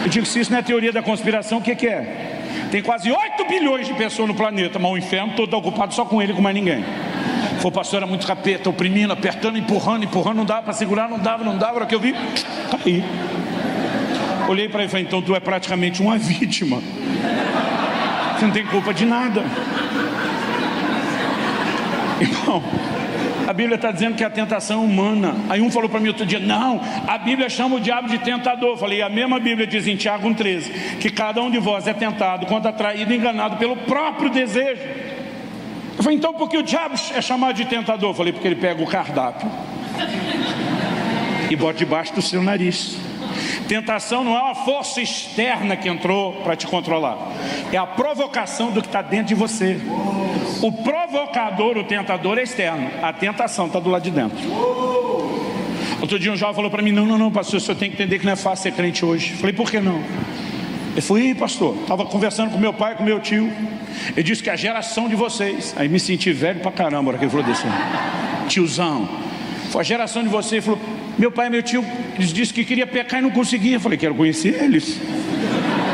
Eu digo: se isso não é teoria da conspiração, o que é? Tem quase 8 bilhões de pessoas no planeta, mas o inferno todo está ocupado só com ele e com mais ninguém. O pastor era muito capeta, oprimindo, apertando, empurrando, não dava para segurar, não dava, a hora que eu vi, caí. Olhei para ele e falei: então tu é praticamente uma vítima, você não tem culpa de nada. Irmão, a Bíblia está dizendo que a tentação é humana. Aí um falou para mim outro dia: não, a Bíblia chama o diabo de tentador. Eu falei: a mesma Bíblia diz em Tiago 1,13 que cada um de vós é tentado quando atraído e enganado pelo próprio desejo. Eu falei: então por que o diabo é chamado de tentador? Eu falei: porque ele pega o cardápio e bota debaixo do seu nariz. Tentação não é uma força externa que entrou para te controlar, é a provocação do que está dentro de você. O provocador, o tentador é externo, a tentação está do lado de dentro. Outro dia um jovem falou para mim: não, pastor, o senhor tem que entender que não é fácil ser crente hoje. Eu falei: por que não? Eu fui: pastor, estava conversando com meu pai e com meu tio, ele disse que a geração de vocês, aí me senti velho pra caramba, hora que ele falou desse tiozão, foi a geração de vocês. Ele falou: meu pai e meu tio, eles disseram que queria pecar e não conseguia. Eu falei: quero conhecer eles.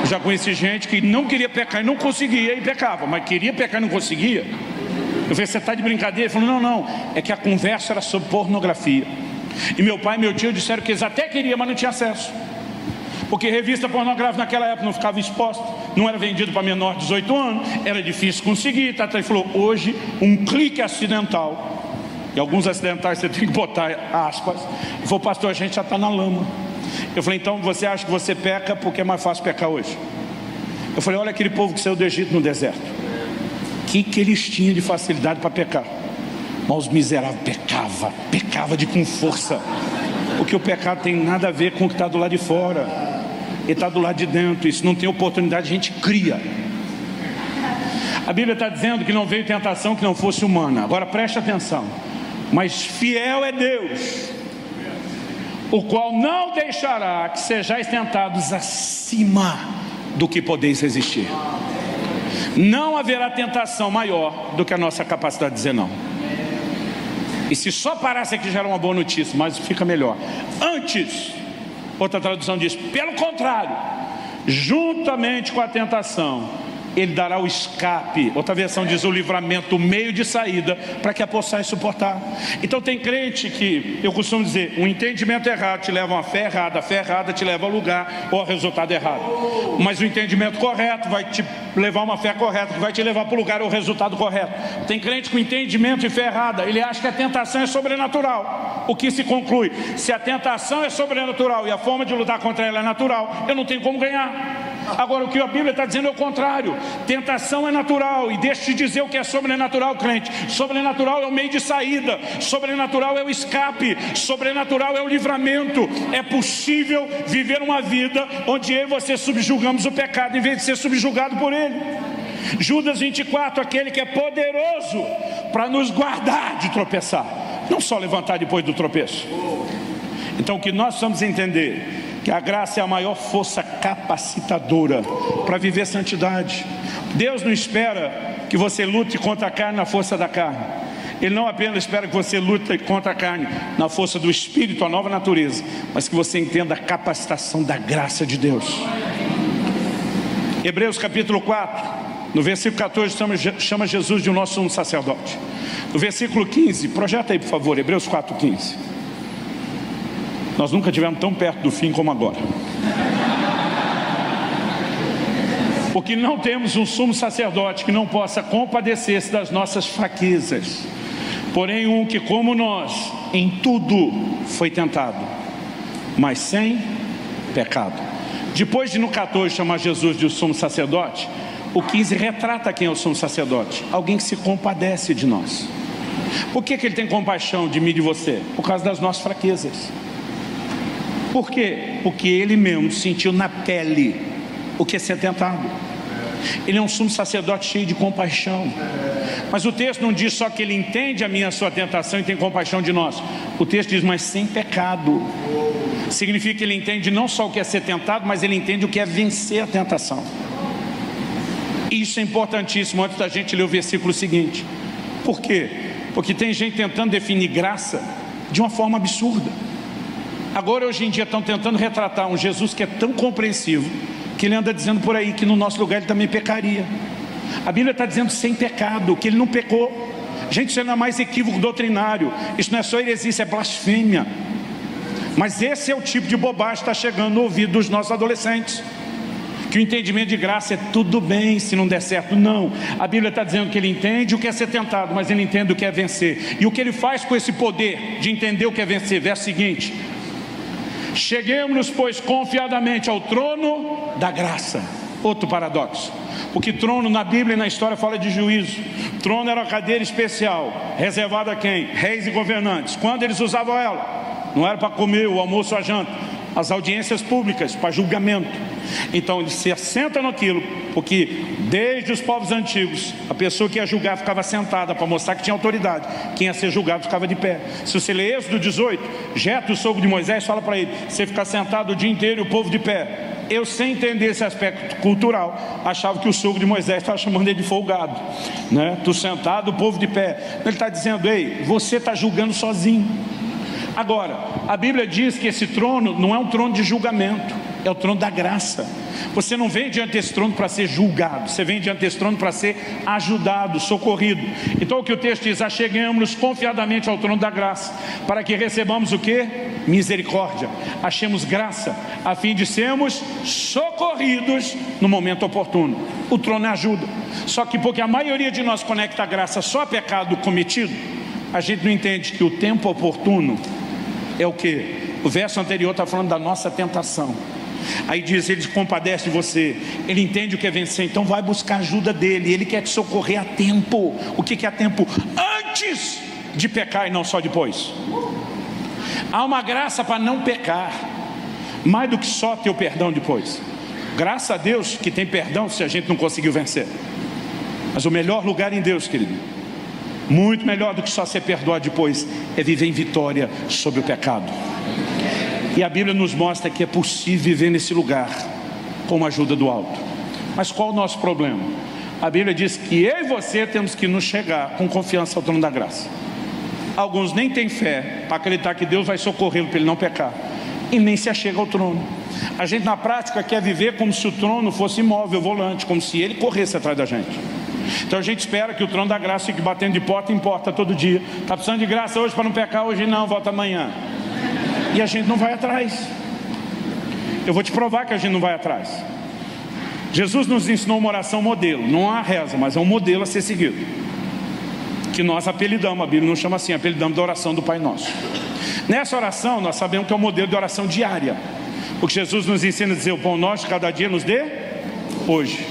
Eu já conheci gente que não queria pecar e não conseguia, e pecava, mas queria pecar e não conseguia. Eu falei: você está de brincadeira? Ele falou: não, é que a conversa era sobre pornografia. E meu pai e meu tio disseram que eles até queriam, mas não tinha acesso, porque revista pornográfica naquela época não ficava exposta, não era vendido para menor de 18 anos, era difícil conseguir. Ele falou: hoje um clique acidental, e alguns acidentais você tem que botar aspas. Ele falou: pastor, a gente já está na lama. Eu falei: então você acha que você peca porque é mais fácil pecar hoje? Eu falei: olha aquele povo que saiu do Egito no deserto, que eles tinham de facilidade para pecar, mas os miseráveis pecava com força, porque o pecado tem nada a ver com o que está do lado de fora, ele está do lado de dentro. Isso não tem oportunidade, a gente cria. A Bíblia está dizendo que não veio tentação que não fosse humana. Agora preste atenção: mas fiel é Deus, o qual não deixará que sejais tentados acima do que podeis resistir. Não haverá tentação maior do que a nossa capacidade de dizer não. E se só parasse aqui já era uma boa notícia, mas fica melhor. Antes, outra tradução diz: pelo contrário, juntamente com a tentação, Ele dará o escape. Outra versão diz o livramento, o meio de saída, para que a possais suportar. Então tem crente que, eu costumo dizer, um entendimento errado te leva a uma fé errada te leva ao lugar ou ao resultado errado. Mas o entendimento correto vai te levar a uma fé correta, que vai te levar para o lugar ou ao resultado correto. Tem crente com entendimento e fé errada, ele acha que a tentação é sobrenatural. O que se conclui: se a tentação é sobrenatural e a forma de lutar contra ela é natural, eu não tenho como ganhar. Agora o que a Bíblia está dizendo é o contrário: tentação é natural. E deixa eu te dizer o que é sobrenatural, crente. Sobrenatural é o meio de saída, sobrenatural é o escape, sobrenatural é o livramento. É possível viver uma vida onde eu e você subjugamos o pecado em vez de ser subjugado por ele. Judas 24, aquele que é poderoso para nos guardar de tropeçar, não só levantar depois do tropeço. Então o que nós precisamos entender, que a graça é a maior força capacitadora para viver santidade. Deus não espera que você lute contra a carne na força da carne. Ele não apenas espera que você lute contra a carne na força do Espírito, a nova natureza, mas que você entenda a capacitação da graça de Deus. Hebreus capítulo 4, no versículo 14, chama Jesus de o nosso sumo sacerdote. No versículo 15, projeta aí por favor, Hebreus 4,15. Nós nunca estivemos tão perto do fim como agora. Porque não temos um sumo sacerdote que não possa compadecer-se das nossas fraquezas, porém um que, como nós, em tudo foi tentado, mas sem pecado. Depois de no 14 chamar Jesus de o sumo sacerdote, o 15 retrata quem é o sumo sacerdote: alguém que se compadece de nós. Por que ele tem compaixão de mim e de você? Por causa das nossas fraquezas. Por quê? Porque ele mesmo sentiu na pele o que é ser tentado. Ele é um sumo sacerdote cheio de compaixão. Mas o texto não diz só que ele entende a minha e a sua tentação e tem compaixão de nós. O texto diz, mas sem pecado. Significa que ele entende não só o que é ser tentado, mas ele entende o que é vencer a tentação. Isso é importantíssimo antes da gente ler o versículo seguinte. Por quê? Porque tem gente tentando definir graça de uma forma absurda. Agora, hoje em dia, estão tentando retratar um Jesus que é tão compreensivo, que ele anda dizendo por aí que no nosso lugar ele também pecaria. A Bíblia está dizendo sem pecado, que ele não pecou. Gente, isso não é mais equívoco doutrinário. Isso não é só heresia, isso é blasfêmia. Mas esse é o tipo de bobagem que está chegando no ouvido dos nossos adolescentes. Que o entendimento de graça é tudo bem se não der certo. Não, a Bíblia está dizendo que ele entende o que é ser tentado, mas ele entende o que é vencer. E o que ele faz com esse poder de entender o que é vencer? Verso seguinte: cheguemos, pois, confiadamente ao trono da graça. Outro paradoxo, porque trono na Bíblia e na história fala de juízo. Trono era uma cadeira especial, reservada a quem? Reis e governantes. Quando eles usavam ela? Não era para comer o almoço ou a janta. As audiências públicas, para julgamento. Então ele se assenta naquilo, porque desde os povos antigos, a pessoa que ia julgar ficava sentada para mostrar que tinha autoridade. Quem ia ser julgado ficava de pé. Se você ler Êxodo 18, Jetro, o sogro de Moisés, fala para ele: você ficar sentado o dia inteiro e o povo de pé. Eu, sem entender esse aspecto cultural, achava que o sogro de Moisés estava chamando ele de folgado, né? Tu sentado, o povo de pé. Ele está dizendo: ei, você está julgando sozinho. Agora, a Bíblia diz que esse trono não é um trono de julgamento, é o trono da graça. Você não vem diante desse trono para ser julgado, você vem diante desse trono para ser ajudado, socorrido. Então o que o texto diz: acheguemos-nos confiadamente ao trono da graça, para que recebamos o quê? Misericórdia, achemos graça, a fim de sermos socorridos no momento oportuno. O trono é ajuda. Só que porque a maioria de nós conecta a graça só a pecado cometido, a gente não entende que o tempo oportuno é o quê? O verso anterior está falando da nossa tentação. Aí diz: ele compadece de você, ele entende o que é vencer, então vai buscar a ajuda dele, ele quer te socorrer a tempo. O que é a tempo? Antes de pecar e não só depois. Há uma graça para não pecar, mais do que só ter o perdão depois. Graças a Deus que tem perdão se a gente não conseguiu vencer. Mas o melhor lugar em Deus, querido, muito melhor do que só ser perdoado depois, é viver em vitória sobre o pecado. E a Bíblia nos mostra que é possível viver nesse lugar com a ajuda do alto. Mas qual o nosso problema? A Bíblia diz que eu e você temos que nos chegar com confiança ao trono da graça. Alguns nem têm fé para acreditar que Deus vai socorrê-lo para ele não pecar, e nem se achega ao trono. A gente na prática quer viver como se o trono fosse imóvel, volante, como se ele corresse atrás da gente. Então a gente espera que o trono da graça fique batendo de porta em porta todo dia. Está precisando de graça hoje para não pecar? Hoje não, volta amanhã. E a gente não vai atrás. Eu vou te provar que a gente não vai atrás. Jesus nos ensinou uma oração modelo. Não há reza, mas é um modelo a ser seguido, que nós apelidamos, a Bíblia não chama assim, apelidamos da oração do Pai Nosso. Nessa oração nós sabemos que é um modelo de oração diária, porque Jesus nos ensina a dizer: o pão nosso cada dia nos dê hoje.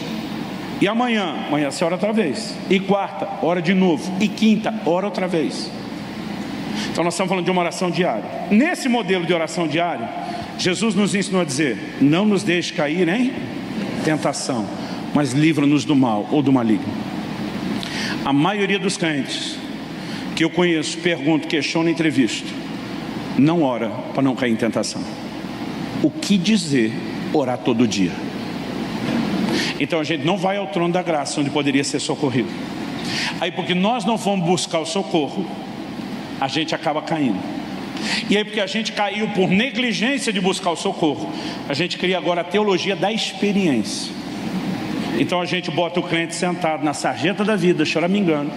E amanhã você ora outra vez. E quarta, ora de novo. E quinta, ora outra vez. Então nós estamos falando de uma oração diária. Nesse modelo de oração diária, Jesus nos ensinou a dizer: não nos deixe cair em tentação, mas livra-nos do mal ou do maligno. A maioria dos crentes que eu conheço, pergunto, questiono, entrevisto, não ora para não cair em tentação. O que dizer orar todo dia? Então a gente não vai ao trono da graça, onde poderia ser socorrido. Aí porque nós não fomos buscar o socorro, a gente acaba caindo. E aí porque a gente caiu por negligência de buscar o socorro, a gente cria agora a teologia da experiência. Então a gente bota o crente sentado na sarjeta da vida, choramingando.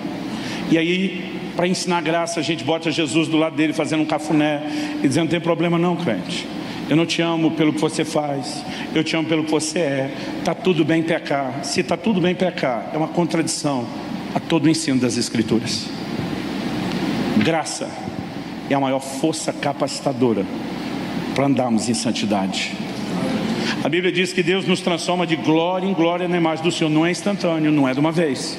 E aí, para ensinar graça, a gente bota Jesus do lado dele fazendo um cafuné e dizendo: não tem problema não, crente, eu não te amo pelo que você faz, eu te amo pelo que você é. Está tudo bem pecar. Se está tudo bem pecar, é uma contradição a todo o ensino das Escrituras. Graça é a maior força capacitadora para andarmos em santidade. A Bíblia diz que Deus nos transforma de glória em glória na imagem do Senhor. Não é instantâneo, não é de uma vez.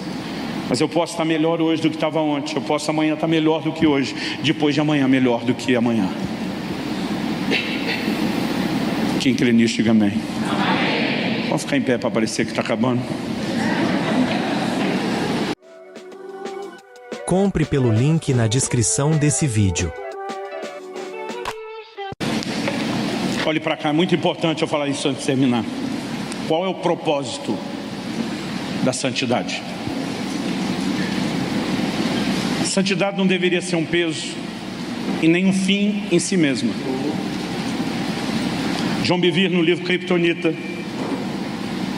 Mas eu posso estar melhor hoje do que estava ontem. Eu posso amanhã estar melhor do que hoje. Depois de amanhã, melhor do que amanhã. Quem crê nisso, diga amém. Vamos ficar em pé para parecer que está acabando. Compre pelo link na descrição desse vídeo. Olhe para cá, é muito importante eu falar isso antes de terminar. Qual é o propósito da santidade? A santidade não deveria ser um peso e nem um fim em si mesma. João Bevere, no livro Kryptonita,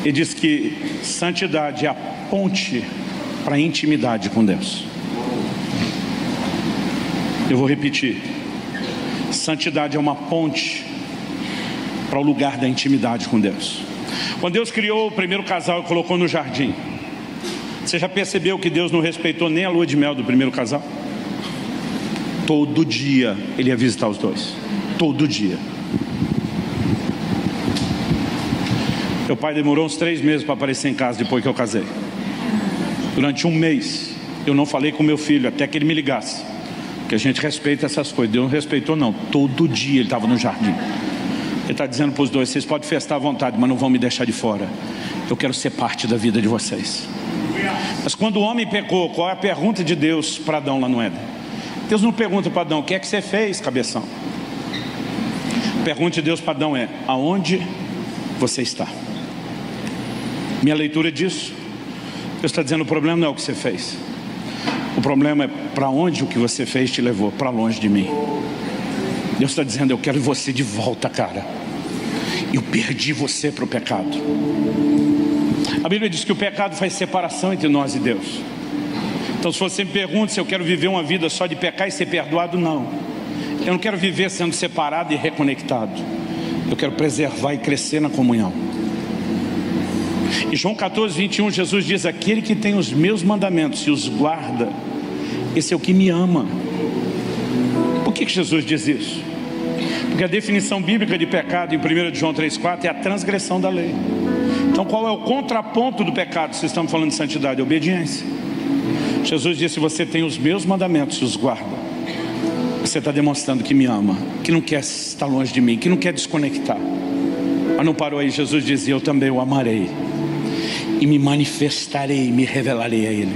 ele diz que santidade é a ponte para a intimidade com Deus. Eu vou repetir. Santidade é uma ponte para o lugar da intimidade com Deus. Quando Deus criou o primeiro casal e colocou no jardim, você já percebeu que Deus não respeitou nem a lua de mel do primeiro casal? Todo dia Ele ia visitar os dois. Todo dia. Meu pai demorou uns 3 meses para aparecer em casa depois que eu casei. Durante 1 mês eu não falei com meu filho até que ele me ligasse. Porque a gente respeita essas coisas. Deus não respeitou não. Todo dia ele estava no jardim. Ele está dizendo para os dois: vocês podem festar à vontade, mas não vão me deixar de fora. Eu quero ser parte da vida de vocês. Mas quando o homem pecou, qual é a pergunta de Deus para Adão lá no Éden? Deus não pergunta para Adão: o que é que você fez, cabeção? A pergunta de Deus para Adão é: aonde você está? Minha leitura disso, Deus está dizendo: o problema não é o que você fez. O problema é para onde o que você fez te levou. Para longe de mim. Deus está dizendo: eu quero você de volta, cara. Eu perdi você para o pecado. A Bíblia diz que o pecado faz separação entre nós e Deus. Então se você me pergunta se eu quero viver uma vida só de pecar e ser perdoado, não. Eu não quero viver sendo separado e reconectado. Eu quero preservar e crescer na comunhão. Em João 14, 21, Jesus diz: aquele que tem os meus mandamentos e os guarda, esse é o que me ama. Por que Jesus diz isso? Porque a definição bíblica de pecado em 1 João 3,4 é a transgressão da lei. Então qual é o contraponto do pecado? Se estamos falando de santidade, obediência. Jesus disse: se você tem os meus mandamentos e os guarda, você está demonstrando que me ama, que não quer estar longe de mim, que não quer desconectar. Mas não parou aí. Jesus dizia: eu também o amarei e me manifestarei, me revelarei a Ele.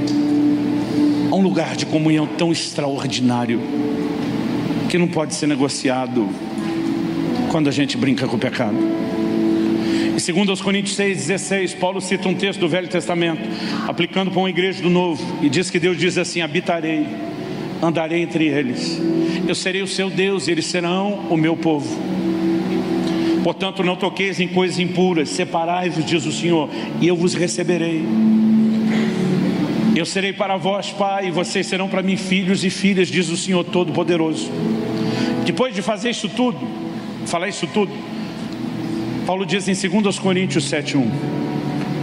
Há um lugar de comunhão tão extraordinário que não pode ser negociado quando a gente brinca com o pecado. Em 2 Coríntios 6,16, Paulo cita um texto do Velho Testamento, aplicando para uma igreja do Novo, e diz que Deus diz assim: habitarei, andarei entre eles, eu serei o seu Deus e eles serão o meu povo. Portanto, não toqueis em coisas impuras, separai-vos, diz o Senhor, e eu vos receberei. Eu serei para vós pai, e vocês serão para mim filhos e filhas, diz o Senhor Todo-Poderoso. Depois de fazer isso tudo, falar isso tudo, Paulo diz em 2 Coríntios 7,1: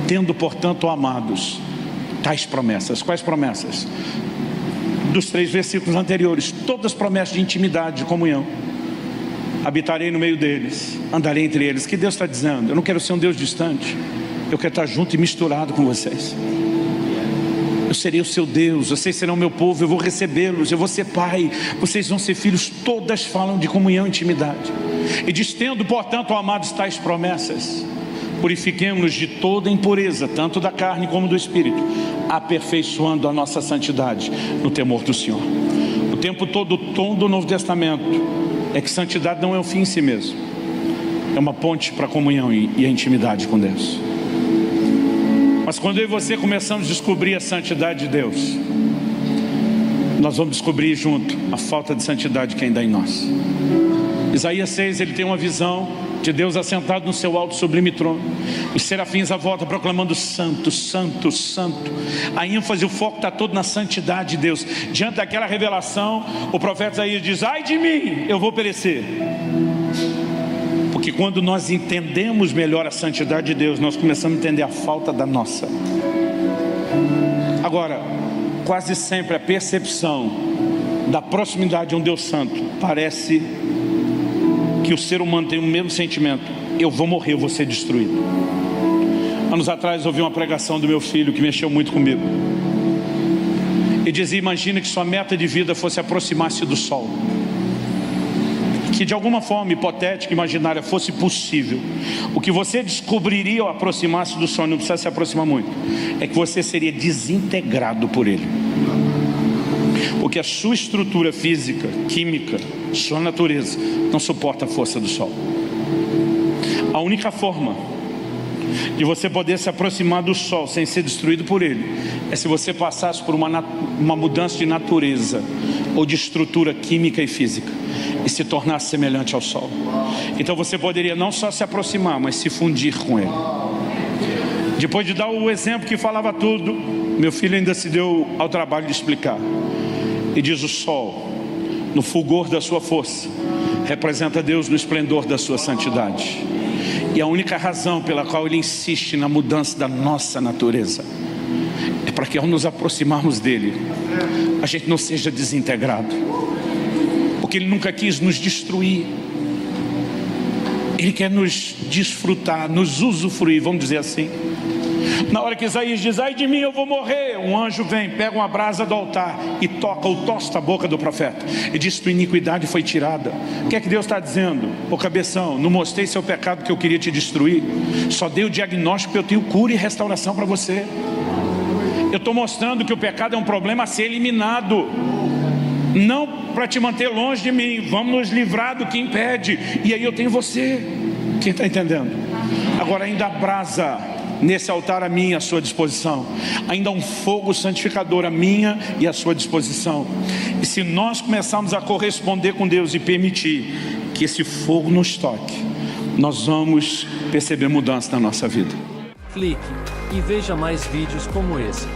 tendo, portanto, amados, tais promessas. Quais promessas? Dos 3 versículos anteriores, todas promessas de intimidade, de comunhão. Habitarei no meio deles, andarei entre eles. O que Deus está dizendo? Eu não quero ser um Deus distante, eu quero estar junto e misturado com vocês. Eu serei o seu Deus, vocês serão meu povo, eu vou recebê-los, eu vou ser pai, vocês vão ser filhos. Todas falam de comunhão e intimidade. E diz: tendo, portanto, amados, tais promessas, purifiquemo-nos de toda impureza, tanto da carne como do espírito, aperfeiçoando a nossa santidade no temor do Senhor. O tempo todo, o tom do Novo Testamento é que santidade não é um fim em si mesmo, é uma ponte para a comunhão e a intimidade com Deus. Mas quando eu e você começamos a descobrir a santidade de Deus, nós vamos descobrir junto a falta de santidade que ainda há em nós. Isaías 6, ele tem uma visão de Deus assentado no seu alto sublime trono, os serafins à volta proclamando: santo, santo, santo. A ênfase, o foco está todo na santidade de Deus. Diante daquela revelação, o profeta Isaías diz: ai de mim, eu vou perecer. Porque quando nós entendemos melhor a santidade de Deus, nós começamos a entender a falta da nossa. Agora, quase sempre a percepção da proximidade de um Deus santo parece que o ser humano tem o mesmo sentimento: eu vou morrer, eu vou ser destruído. Anos atrás eu ouvi uma pregação do meu filho que mexeu muito comigo. Ele dizia: imagina que sua meta de vida fosse aproximar-se do sol. que de alguma forma hipotética, imaginária, fosse possível, o que você descobriria ao aproximar-se do sol, não precisa se aproximar muito, é que você seria desintegrado por ele. Porque a sua estrutura física, química, sua natureza, não suporta a força do sol. A única forma de você poder se aproximar do sol sem ser destruído por ele é se você passasse por uma mudança de natureza ou de estrutura química e física e se tornasse semelhante ao sol. Então você poderia não só se aproximar, mas se fundir com ele. Depois de dar o exemplo que falava tudo, meu filho ainda se deu ao trabalho de explicar. E diz: o sol, no fulgor da sua força, representa Deus no esplendor da sua santidade. E a única razão pela qual ele insiste na mudança da nossa natureza é para que ao nos aproximarmos dele, a gente não seja desintegrado. Porque ele nunca quis nos destruir. Ele quer nos desfrutar, nos usufruir, vamos dizer assim. Na hora que Isaías diz: ai de mim, eu vou morrer, um anjo vem, pega uma brasa do altar e toca ou tosta a boca do profeta e diz: tua iniquidade foi tirada. O que é que Deus está dizendo? Ô cabeção, não mostrei seu pecado que eu queria te destruir, só dei o diagnóstico que eu tenho cura e restauração para você. Eu estou mostrando que o pecado é um problema a ser eliminado, não para te manter longe de mim. Vamos nos livrar do que impede, e aí eu tenho você. Quem está entendendo? Agora ainda a brasa nesse altar a minha, à sua disposição. Ainda um fogo santificador a minha e à sua disposição. E se nós começarmos a corresponder com Deus e permitir que esse fogo nos toque, nós vamos perceber mudança na nossa vida. Clique e veja mais vídeos como esse.